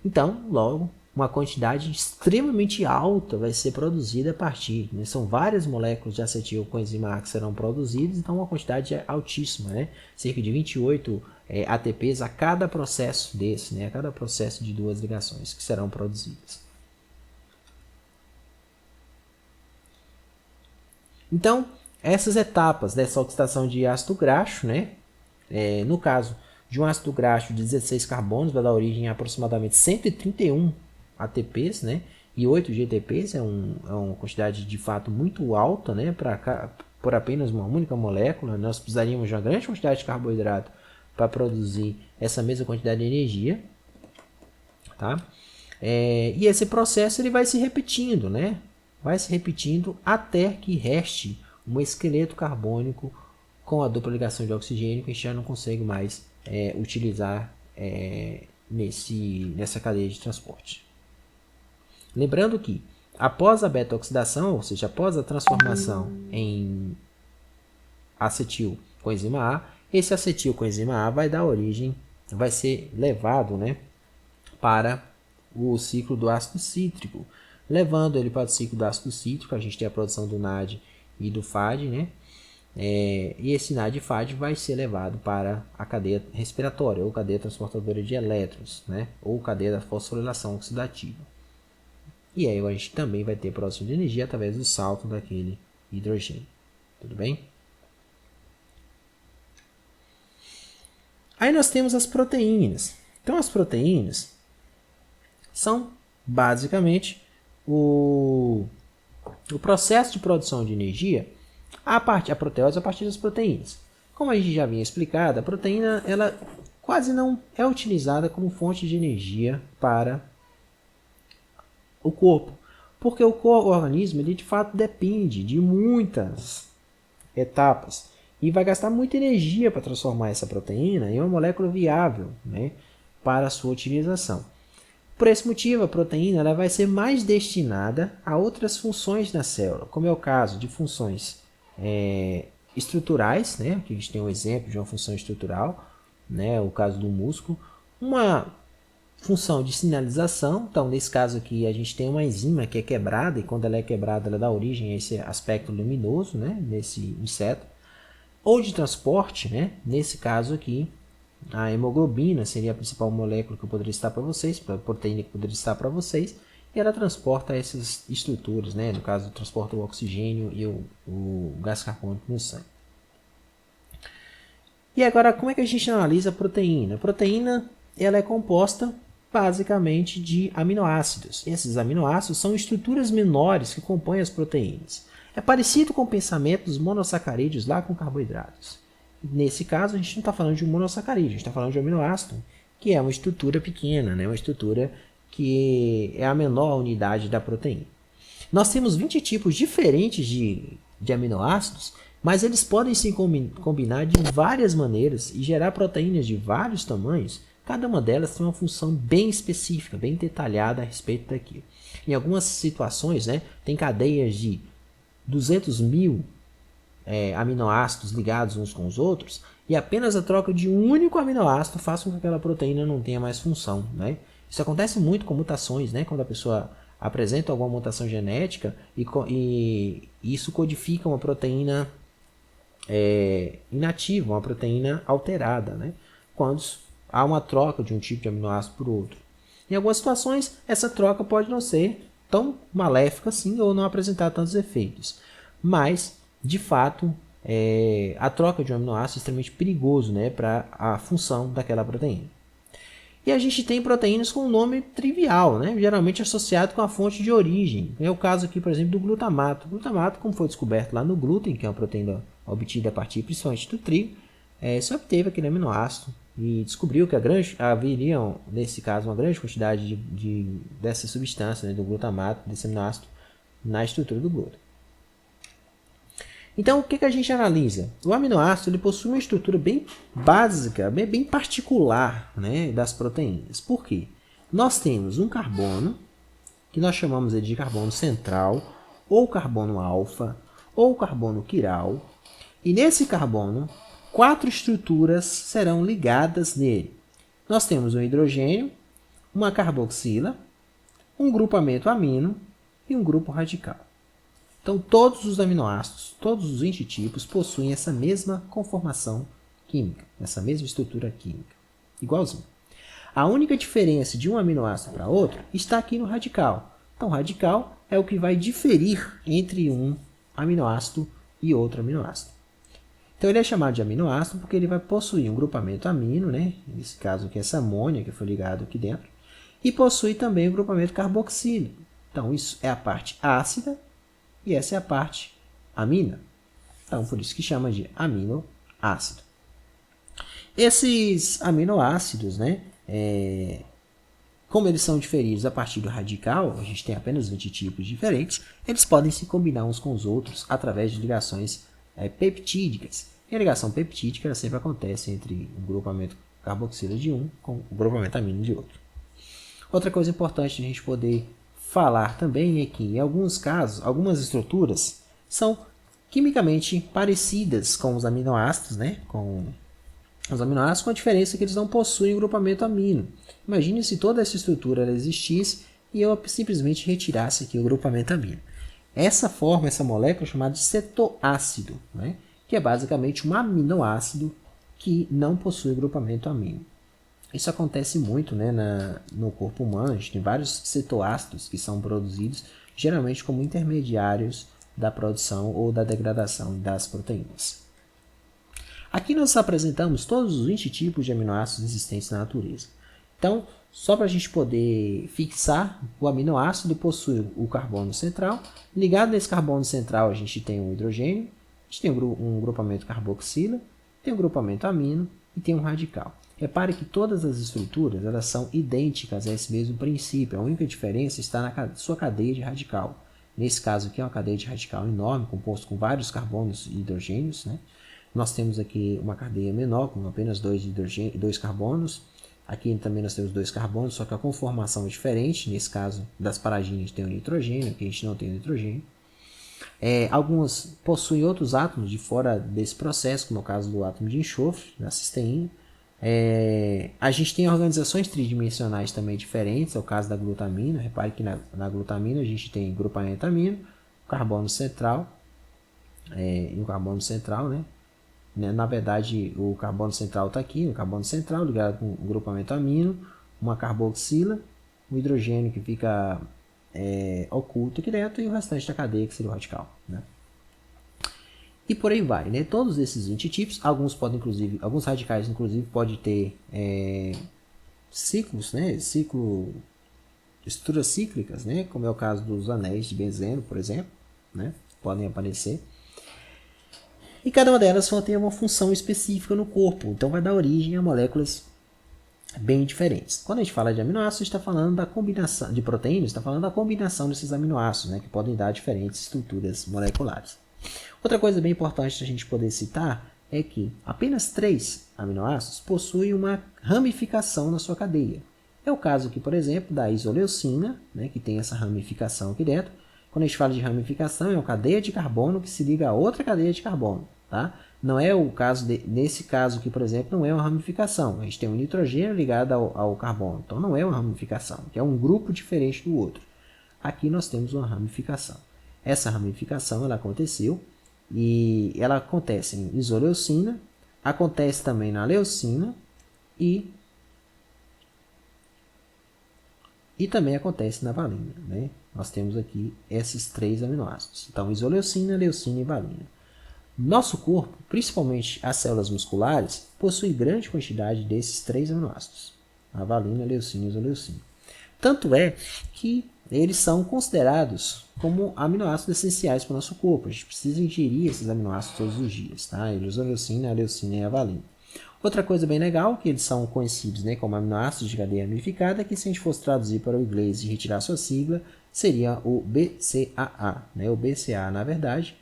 Speaker 1: Então, logo, uma quantidade extremamente alta vai ser produzida a partir. Né, são várias moléculas de acetilcoenzima A que serão produzidas, então uma quantidade altíssima, né, cerca de 28 ATPs a cada processo desse, né, a cada processo de duas ligações que serão produzidas. Então, essas etapas dessa oxidação de ácido graxo, né? No caso de um ácido graxo de 16 carbonos, vai dar origem a aproximadamente 131 ATPs, né? E 8 GTPs, é uma quantidade de fato muito alta, né? Por apenas uma única molécula. Nós precisaríamos de uma grande quantidade de carboidrato para produzir essa mesma quantidade de energia. Tá? E esse processo ele vai se repetindo, né? Vai se repetindo até que reste um esqueleto carbônico com a dupla ligação de oxigênio que a gente já não consegue mais utilizar nessa cadeia de transporte. Lembrando que após a beta-oxidação, ou seja, após a transformação em acetilcoenzima A, esse acetilcoenzima A vai dar origem, vai ser levado, né, para o ciclo do ácido cítrico. Levando ele para o ciclo do ácido cítrico, a gente tem a produção do NAD e do FAD, né? E esse NAD e FAD vai ser levado para a cadeia respiratória, ou cadeia transportadora de elétrons, né? Ou cadeia da fosforilação oxidativa. E aí a gente também vai ter produção de energia através do salto daquele hidrogênio. Tudo bem? Aí nós temos as proteínas. Então as proteínas são basicamente o processo de produção de energia, a proteose a partir das proteínas. Como a gente já havia explicado, a proteína ela quase não é utilizada como fonte de energia para o corpo, porque o organismo ele de fato depende de muitas etapas e vai gastar muita energia para transformar essa proteína em uma molécula viável, né, para a sua utilização. Por esse motivo, a proteína ela vai ser mais destinada a outras funções na célula, como é o caso de funções estruturais, né? Aqui a gente tem um exemplo de uma função estrutural, né? O caso do músculo. Uma função de sinalização, então nesse caso aqui a gente tem uma enzima que é quebrada, e quando ela é quebrada ela dá origem a esse aspecto luminoso, né? Nesse inseto. Ou de transporte, né? Nesse caso aqui, a hemoglobina seria a principal molécula que eu poderia citar para vocês, a proteína que eu poderia citar para vocês, e ela transporta essas estruturas, né? No caso, transporta o oxigênio e o gás carbônico no sangue. E agora, como é que a gente analisa a proteína? A proteína ela é composta basicamente de aminoácidos. Esses aminoácidos são estruturas menores que compõem as proteínas. É parecido com o pensamento dos monossacarídeos lá com carboidratos. Nesse caso, a gente não está falando de um monossacarídeo, a gente está falando de um aminoácido, que é uma estrutura pequena, né? Uma estrutura que é a menor unidade da proteína. Nós temos 20 tipos diferentes de aminoácidos, mas eles podem se combinar de várias maneiras e gerar proteínas de vários tamanhos. Cada uma delas tem uma função bem específica, bem detalhada a respeito daquilo. Em algumas situações, né, tem cadeias de 200 mil aminoácidos ligados uns com os outros, e apenas a troca de um único aminoácido faz com que aquela proteína não tenha mais função, né? Isso acontece muito com mutações, né? Quando a pessoa apresenta alguma mutação genética e isso codifica uma proteína inativa, uma proteína alterada, né? Quando há uma troca de um tipo de aminoácido por outro. Em algumas situações, essa troca pode não ser tão maléfica assim ou não apresentar tantos efeitos, mas de fato, a troca de um aminoácido é extremamente perigoso, né, para a função daquela proteína. E a gente tem proteínas com um nome trivial, né, geralmente associado com a fonte de origem. É o caso aqui, por exemplo, do glutamato. O glutamato, como foi descoberto lá no glúten, que é uma proteína obtida a partir principalmente do trigo, se obteve aquele aminoácido e descobriu que haveria, nesse caso, uma grande quantidade dessa substância, né, do glutamato, desse aminoácido, na estrutura do glúten. Então, o que a gente analisa? O aminoácido ele possui uma estrutura bem básica, bem particular, né, das proteínas. Por quê? Nós temos um carbono, que nós chamamos de carbono central, ou carbono alfa, ou carbono quiral. E nesse carbono, 4 estruturas serão ligadas nele. Nós temos um hidrogênio, uma carboxila, um grupamento amino e um grupo radical. Então, todos os aminoácidos, todos os 20 tipos, possuem essa mesma conformação química, essa mesma estrutura química, igualzinho. A única diferença de um aminoácido para outro está aqui no radical. Então, o radical é o que vai diferir entre um aminoácido e outro aminoácido. Então, ele é chamado de aminoácido porque ele vai possuir um grupamento amino, né? Nesse caso aqui, essa amônia que foi ligado aqui dentro, e possui também o grupamento carboxílico. Então, isso é a parte ácida, e essa é a parte amina. Então, por isso que chama de aminoácido. Esses aminoácidos, né, como eles são diferidos a partir do radical, a gente tem apenas 20 tipos diferentes, eles podem se combinar uns com os outros através de ligações peptídicas. E a ligação peptídica ela sempre acontece entre um grupamento carboxila de um com o grupamento amino de outro. Outra coisa importante de a gente poder falar também é que, em alguns casos, algumas estruturas são quimicamente parecidas com os aminoácidos, né? Com Os aminoácidos, com a diferença que eles não possuem grupamento amino. Imagine se toda essa estrutura existisse e eu simplesmente retirasse aqui o grupamento amino. Essa molécula é chamada de cetoácido, né? Que é basicamente um aminoácido que não possui grupamento amino. Isso acontece muito, né, no corpo humano. A gente tem vários cetoácidos que são produzidos geralmente como intermediários da produção ou da degradação das proteínas. Aqui nós apresentamos todos os 20 tipos de aminoácidos existentes na natureza. Então, só para a gente poder fixar, o aminoácido possui o carbono central. Ligado nesse carbono central, a gente tem um hidrogênio, a gente tem um grupamento carboxila, tem um grupamento amino e tem um radical. Repare que todas as estruturas elas são idênticas a esse mesmo princípio. A única diferença está na sua cadeia de radical. Nesse caso aqui é uma cadeia de radical enorme, composto com vários carbonos e hidrogênios, né? Nós temos aqui uma cadeia menor, com apenas dois carbonos. Aqui também nós temos 2 carbonos, só que a conformação é diferente. Nesse caso das paraginas a gente tem o nitrogênio, aqui a gente não tem o nitrogênio. Algumas possuem outros átomos de fora desse processo, como é o caso do átomo de enxofre, da cisteína. A gente tem organizações tridimensionais também diferentes, é o caso da glutamina. Repare que na glutamina a gente tem grupamento amino, carbono central e um carbono central, né? Na verdade, o carbono central está aqui, o carbono central ligado com o grupamento amino, uma carboxila, um hidrogênio que fica oculto aqui dentro e o restante da cadeia que seria o radical, né? E por aí vai, né? Todos esses 20 tipos, alguns radicais inclusive podem ter ciclos, né? Estruturas cíclicas, né? Como é o caso dos anéis de benzeno, por exemplo, né? Podem aparecer. E cada uma delas vai ter uma função específica no corpo, então vai dar origem a moléculas bem diferentes. Quando a gente fala de aminoácidos, está falando da combinação de proteínas, está falando da combinação desses aminoácidos, né, que podem dar diferentes estruturas moleculares. Outra coisa bem importante a gente poder citar é que apenas 3 aminoácidos possuem uma ramificação na sua cadeia. É o caso aqui, por exemplo, da isoleucina, né, que tem essa ramificação aqui dentro. Quando a gente fala de ramificação, é uma cadeia de carbono que se liga a outra cadeia de carbono, tá? Não é o caso, nesse caso aqui, por exemplo, não é uma ramificação. A gente tem um nitrogênio ligado ao carbono, então não é uma ramificação, que é um grupo diferente do outro. Aqui nós temos uma ramificação. Essa ramificação ela aconteceu e ela acontece em isoleucina, acontece também na leucina e também acontece na valina, né? Nós temos aqui esses 3 aminoácidos. Então, isoleucina, leucina e valina. Nosso corpo, principalmente as células musculares, possui grande quantidade desses 3 aminoácidos. A valina, leucina e isoleucina. Tanto é que eles são considerados como aminoácidos essenciais para o nosso corpo. A gente precisa ingerir esses aminoácidos todos os dias, tá? A isoleucina, a leucina e a valina. Outra coisa bem legal, que eles são conhecidos, né, como aminoácidos de cadeia ramificada, que se a gente fosse traduzir para o inglês e retirar sua sigla, seria o BCAA. Né? O BCAA, na verdade,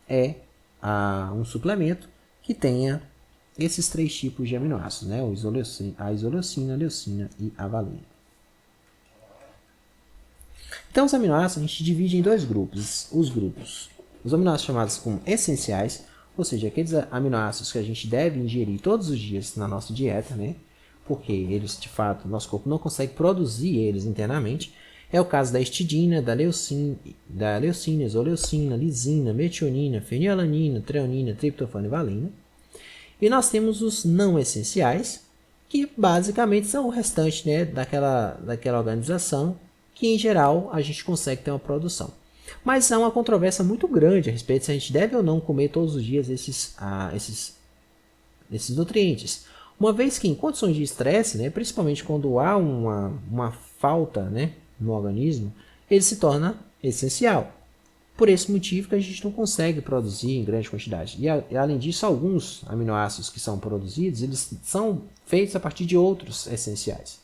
Speaker 1: é um suplemento que tenha esses 3 tipos de aminoácidos, né? A isoleucina, a leucina e a valina. Então, os aminoácidos a gente divide em 2 grupos. Os aminoácidos chamados como essenciais, ou seja, aqueles aminoácidos que a gente deve ingerir todos os dias na nossa dieta, né? Porque eles, de fato, nosso corpo não consegue produzir eles internamente. É o caso da histidina, da leucina, isoleucina, lisina, metionina, fenilalanina, treonina, triptofano e valina. E nós temos os não essenciais, que basicamente são o restante, né, daquela organização, que em geral a gente consegue ter uma produção. Mas há uma controvérsia muito grande a respeito se a gente deve ou não comer todos os dias esses nutrientes. Uma vez que em condições de estresse, né, principalmente quando há uma falta, né, no organismo, ele se torna essencial. Por esse motivo que a gente não consegue produzir em grande quantidade. E além disso, alguns aminoácidos que são produzidos, eles são feitos a partir de outros essenciais.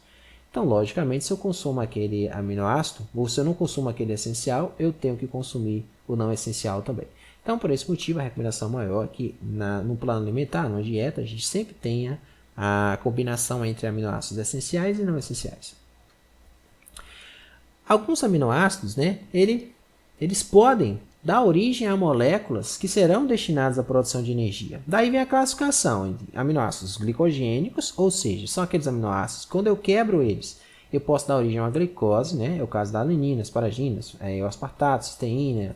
Speaker 1: Então, logicamente, se eu consumo aquele aminoácido, ou se eu não consumo aquele essencial, eu tenho que consumir o não essencial também. Então, por esse motivo, a recomendação maior é que no plano alimentar, na dieta, a gente sempre tenha a combinação entre aminoácidos essenciais e não essenciais. Alguns aminoácidos, né, eles podem dá origem a moléculas que serão destinadas à produção de energia. Daí vem a classificação entre aminoácidos glicogênicos, ou seja, são aqueles aminoácidos, quando eu quebro eles, eu posso dar origem a uma glicose, né? É o caso da alanina, asparaginas, o aspartato, cisteína,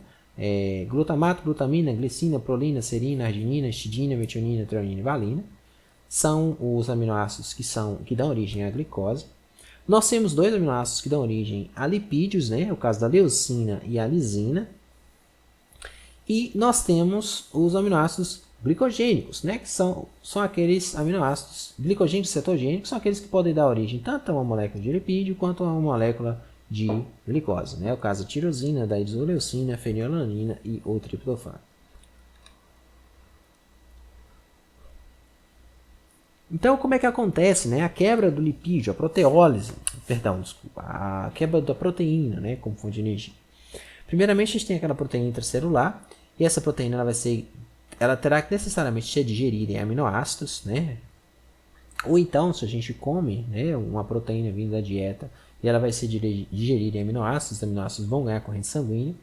Speaker 1: glutamato, glutamina, glicina, prolina, serina, arginina, histidina, metionina, treonina e valina. São os aminoácidos que dão origem à glicose. Nós temos dois aminoácidos que dão origem a lipídios, né? É o caso da leucina e a lisina. E nós temos os aminoácidos glicogênicos, né? Que são aqueles aminoácidos glicogênicos cetogênicos, são aqueles que podem dar origem tanto a uma molécula de lipídio quanto a uma molécula de glicose, né? O caso da tirosina, da isoleucina, fenilalanina e o triptofano. Então, como é que acontece, né? A quebra do lipídio, a proteólise, a quebra da proteína, né? Como fonte de energia. Primeiramente, a gente tem aquela proteína intracelular, e essa proteína ela terá que necessariamente ser digerida em aminoácidos, né? Ou então, se a gente come, né, uma proteína vinda da dieta e ela vai ser digerida em aminoácidos, os aminoácidos vão ganhar corrente sanguínea.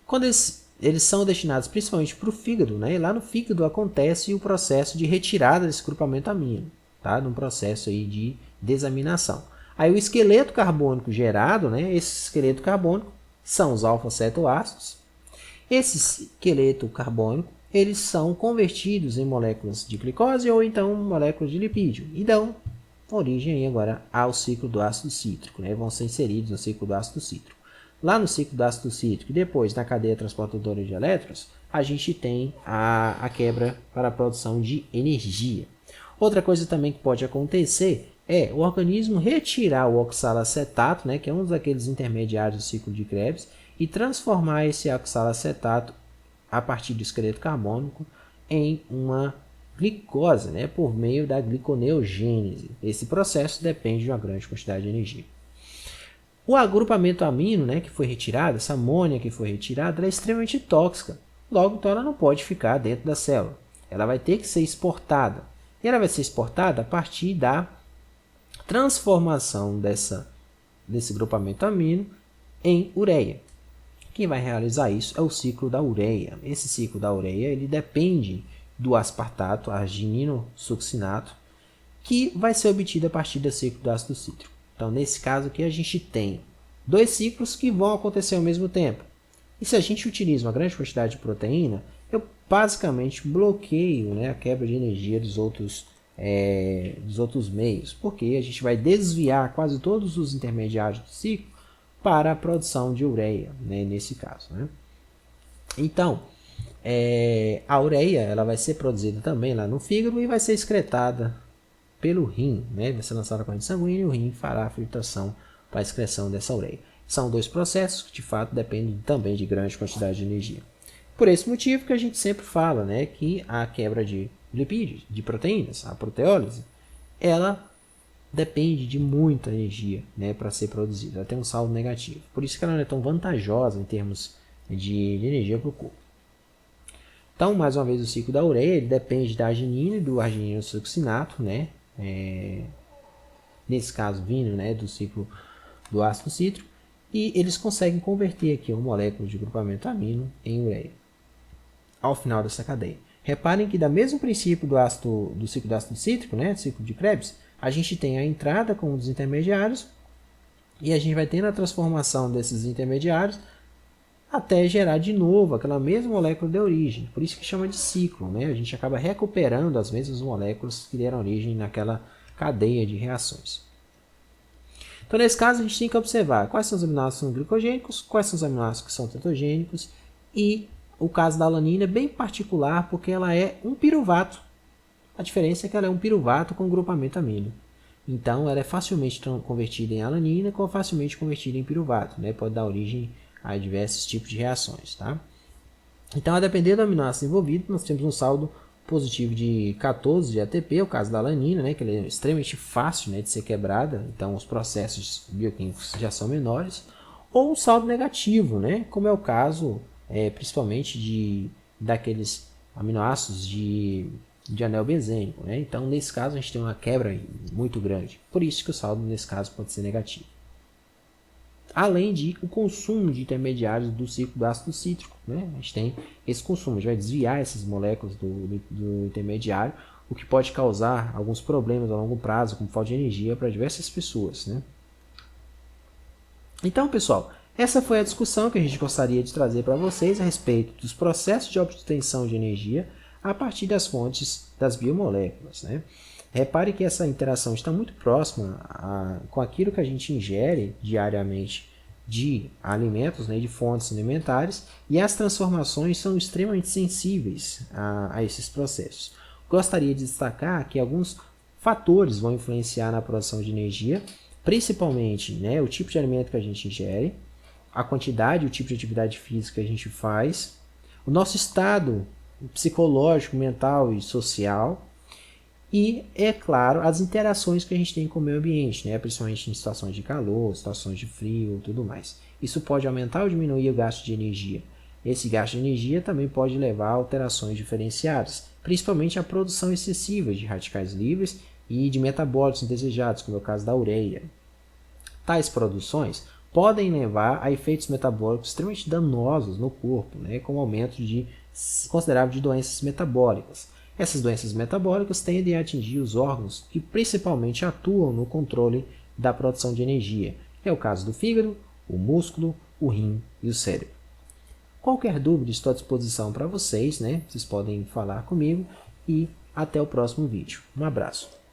Speaker 1: Quando eles são destinados principalmente para o fígado, né? E lá no fígado acontece o processo de retirada desse grupamento amino, tá? Num processo aí de desaminação. Aí o esqueleto carbônico gerado, né? Esse esqueleto carbônico são os alfa-cetoácidos. Esse esqueleto carbônico, eles são convertidos em moléculas de glicose ou então moléculas de lipídio e dão origem aí agora ao ciclo do ácido cítrico, né? Vão ser inseridos no ciclo do ácido cítrico. Lá no ciclo do ácido cítrico e depois na cadeia transportadora de elétrons, a gente tem a quebra para a produção de energia. Outra coisa também que pode acontecer é o organismo retirar o oxalacetato, né, que é um daqueles intermediários do ciclo de Krebs, e transformar esse oxalacetato a partir do esqueleto carbônico em uma glicose, né, por meio da gliconeogênese. Esse processo depende de uma grande quantidade de energia. O agrupamento amino, né, que foi retirado, essa amônia que foi retirada, ela é extremamente tóxica. Logo, então, ela não pode ficar dentro da célula. Ela vai ter que ser exportada. E ela vai ser exportada a partir da transformação desse grupamento amino em ureia. Quem vai realizar isso é o ciclo da ureia. Esse ciclo da ureia ele depende do aspartato, arginino succinato, que vai ser obtido a partir do ciclo do ácido cítrico. Então, nesse caso aqui, a gente tem dois ciclos que vão acontecer ao mesmo tempo. E se a gente utiliza uma grande quantidade de proteína, eu basicamente bloqueio, né, a quebra de energia dos outros meios, porque a gente vai desviar quase todos os intermediários do ciclo para a produção de ureia, né, nesse caso. Né? Então, a ureia ela vai ser produzida também lá no fígado e vai ser excretada pelo rim, né? Vai ser lançada a corrente sanguínea e o rim fará a filtração para a excreção dessa ureia. São dois processos que, de fato, dependem também de grande quantidade de energia. Por esse motivo que a gente sempre fala, né, que a quebra de lipídios, de proteínas, a proteólise, ela depende de muita energia, né, para ser produzida. Ela tem um saldo negativo. Por isso que ela não é tão vantajosa em termos de energia para o corpo. Então, mais uma vez, o ciclo da ureia ele depende da arginina e do arginino succinato, né? Nesse caso vindo, né, do ciclo do ácido cítrico, e eles conseguem converter aqui uma molécula de grupamento amino em ureia ao final dessa cadeia. Reparem que, da mesmo princípio do ciclo do ácido cítrico, né, ciclo de Krebs, a gente tem a entrada com os intermediários e a gente vai tendo a transformação desses intermediários até gerar de novo aquela mesma molécula de origem. Por isso que chama de ciclo, né? A gente acaba recuperando as mesmas moléculas que deram origem naquela cadeia de reações. Então, nesse caso, a gente tem que observar quais são os aminoácidos glicogênicos, quais são os aminoácidos que são cetogênicos, e o caso da alanina é bem particular porque ela é um piruvato. A diferença é que ela é um piruvato com grupamento amino. Então, ela é facilmente convertida em alanina ou facilmente convertida em piruvato, né? Pode dar origem a diversos tipos de reações, tá? Então, a depender do aminoácido envolvido, nós temos um saldo positivo de 14 de ATP, o caso da alanina, né, que ela é extremamente fácil, né, de ser quebrada, então os processos bioquímicos já são menores, ou um saldo negativo, né, como é o caso principalmente daqueles aminoácidos de anel benzênico, né? Então, nesse caso, a gente tem uma quebra muito grande, por isso que o saldo nesse caso pode ser negativo. além de o consumo de intermediários do ciclo do ácido cítrico, né? A gente tem esse consumo, a gente vai desviar essas moléculas do intermediário, o que pode causar alguns problemas a longo prazo, como falta de energia para diversas pessoas, né? Então, pessoal, essa foi a discussão que a gente gostaria de trazer para vocês a respeito dos processos de obtenção de energia a partir das fontes das biomoléculas, né? Repare que essa interação está muito próxima com aquilo que a gente ingere diariamente de alimentos, né, de fontes alimentares, e as transformações são extremamente sensíveis a esses processos. Gostaria de destacar que alguns fatores vão influenciar na produção de energia, principalmente, né, o tipo de alimento que a gente ingere, a quantidade e o tipo de atividade física que a gente faz, o nosso estado psicológico, mental e social, e, é claro, as interações que a gente tem com o meio ambiente, né? Principalmente em situações de calor, situações de frio e tudo mais. Isso pode aumentar ou diminuir o gasto de energia. Esse gasto de energia também pode levar a alterações diferenciadas, principalmente a produção excessiva de radicais livres e de metabólitos indesejados, como é o caso da ureia. Tais produções podem levar a efeitos metabólicos extremamente danosos no corpo, né? Com aumento considerável de doenças metabólicas. Essas doenças metabólicas tendem a atingir os órgãos que principalmente atuam no controle da produção de energia. É o caso do fígado, o músculo, o rim e o cérebro. Qualquer dúvida, estou à disposição para vocês, né? Vocês podem falar comigo e até o próximo vídeo. Um abraço.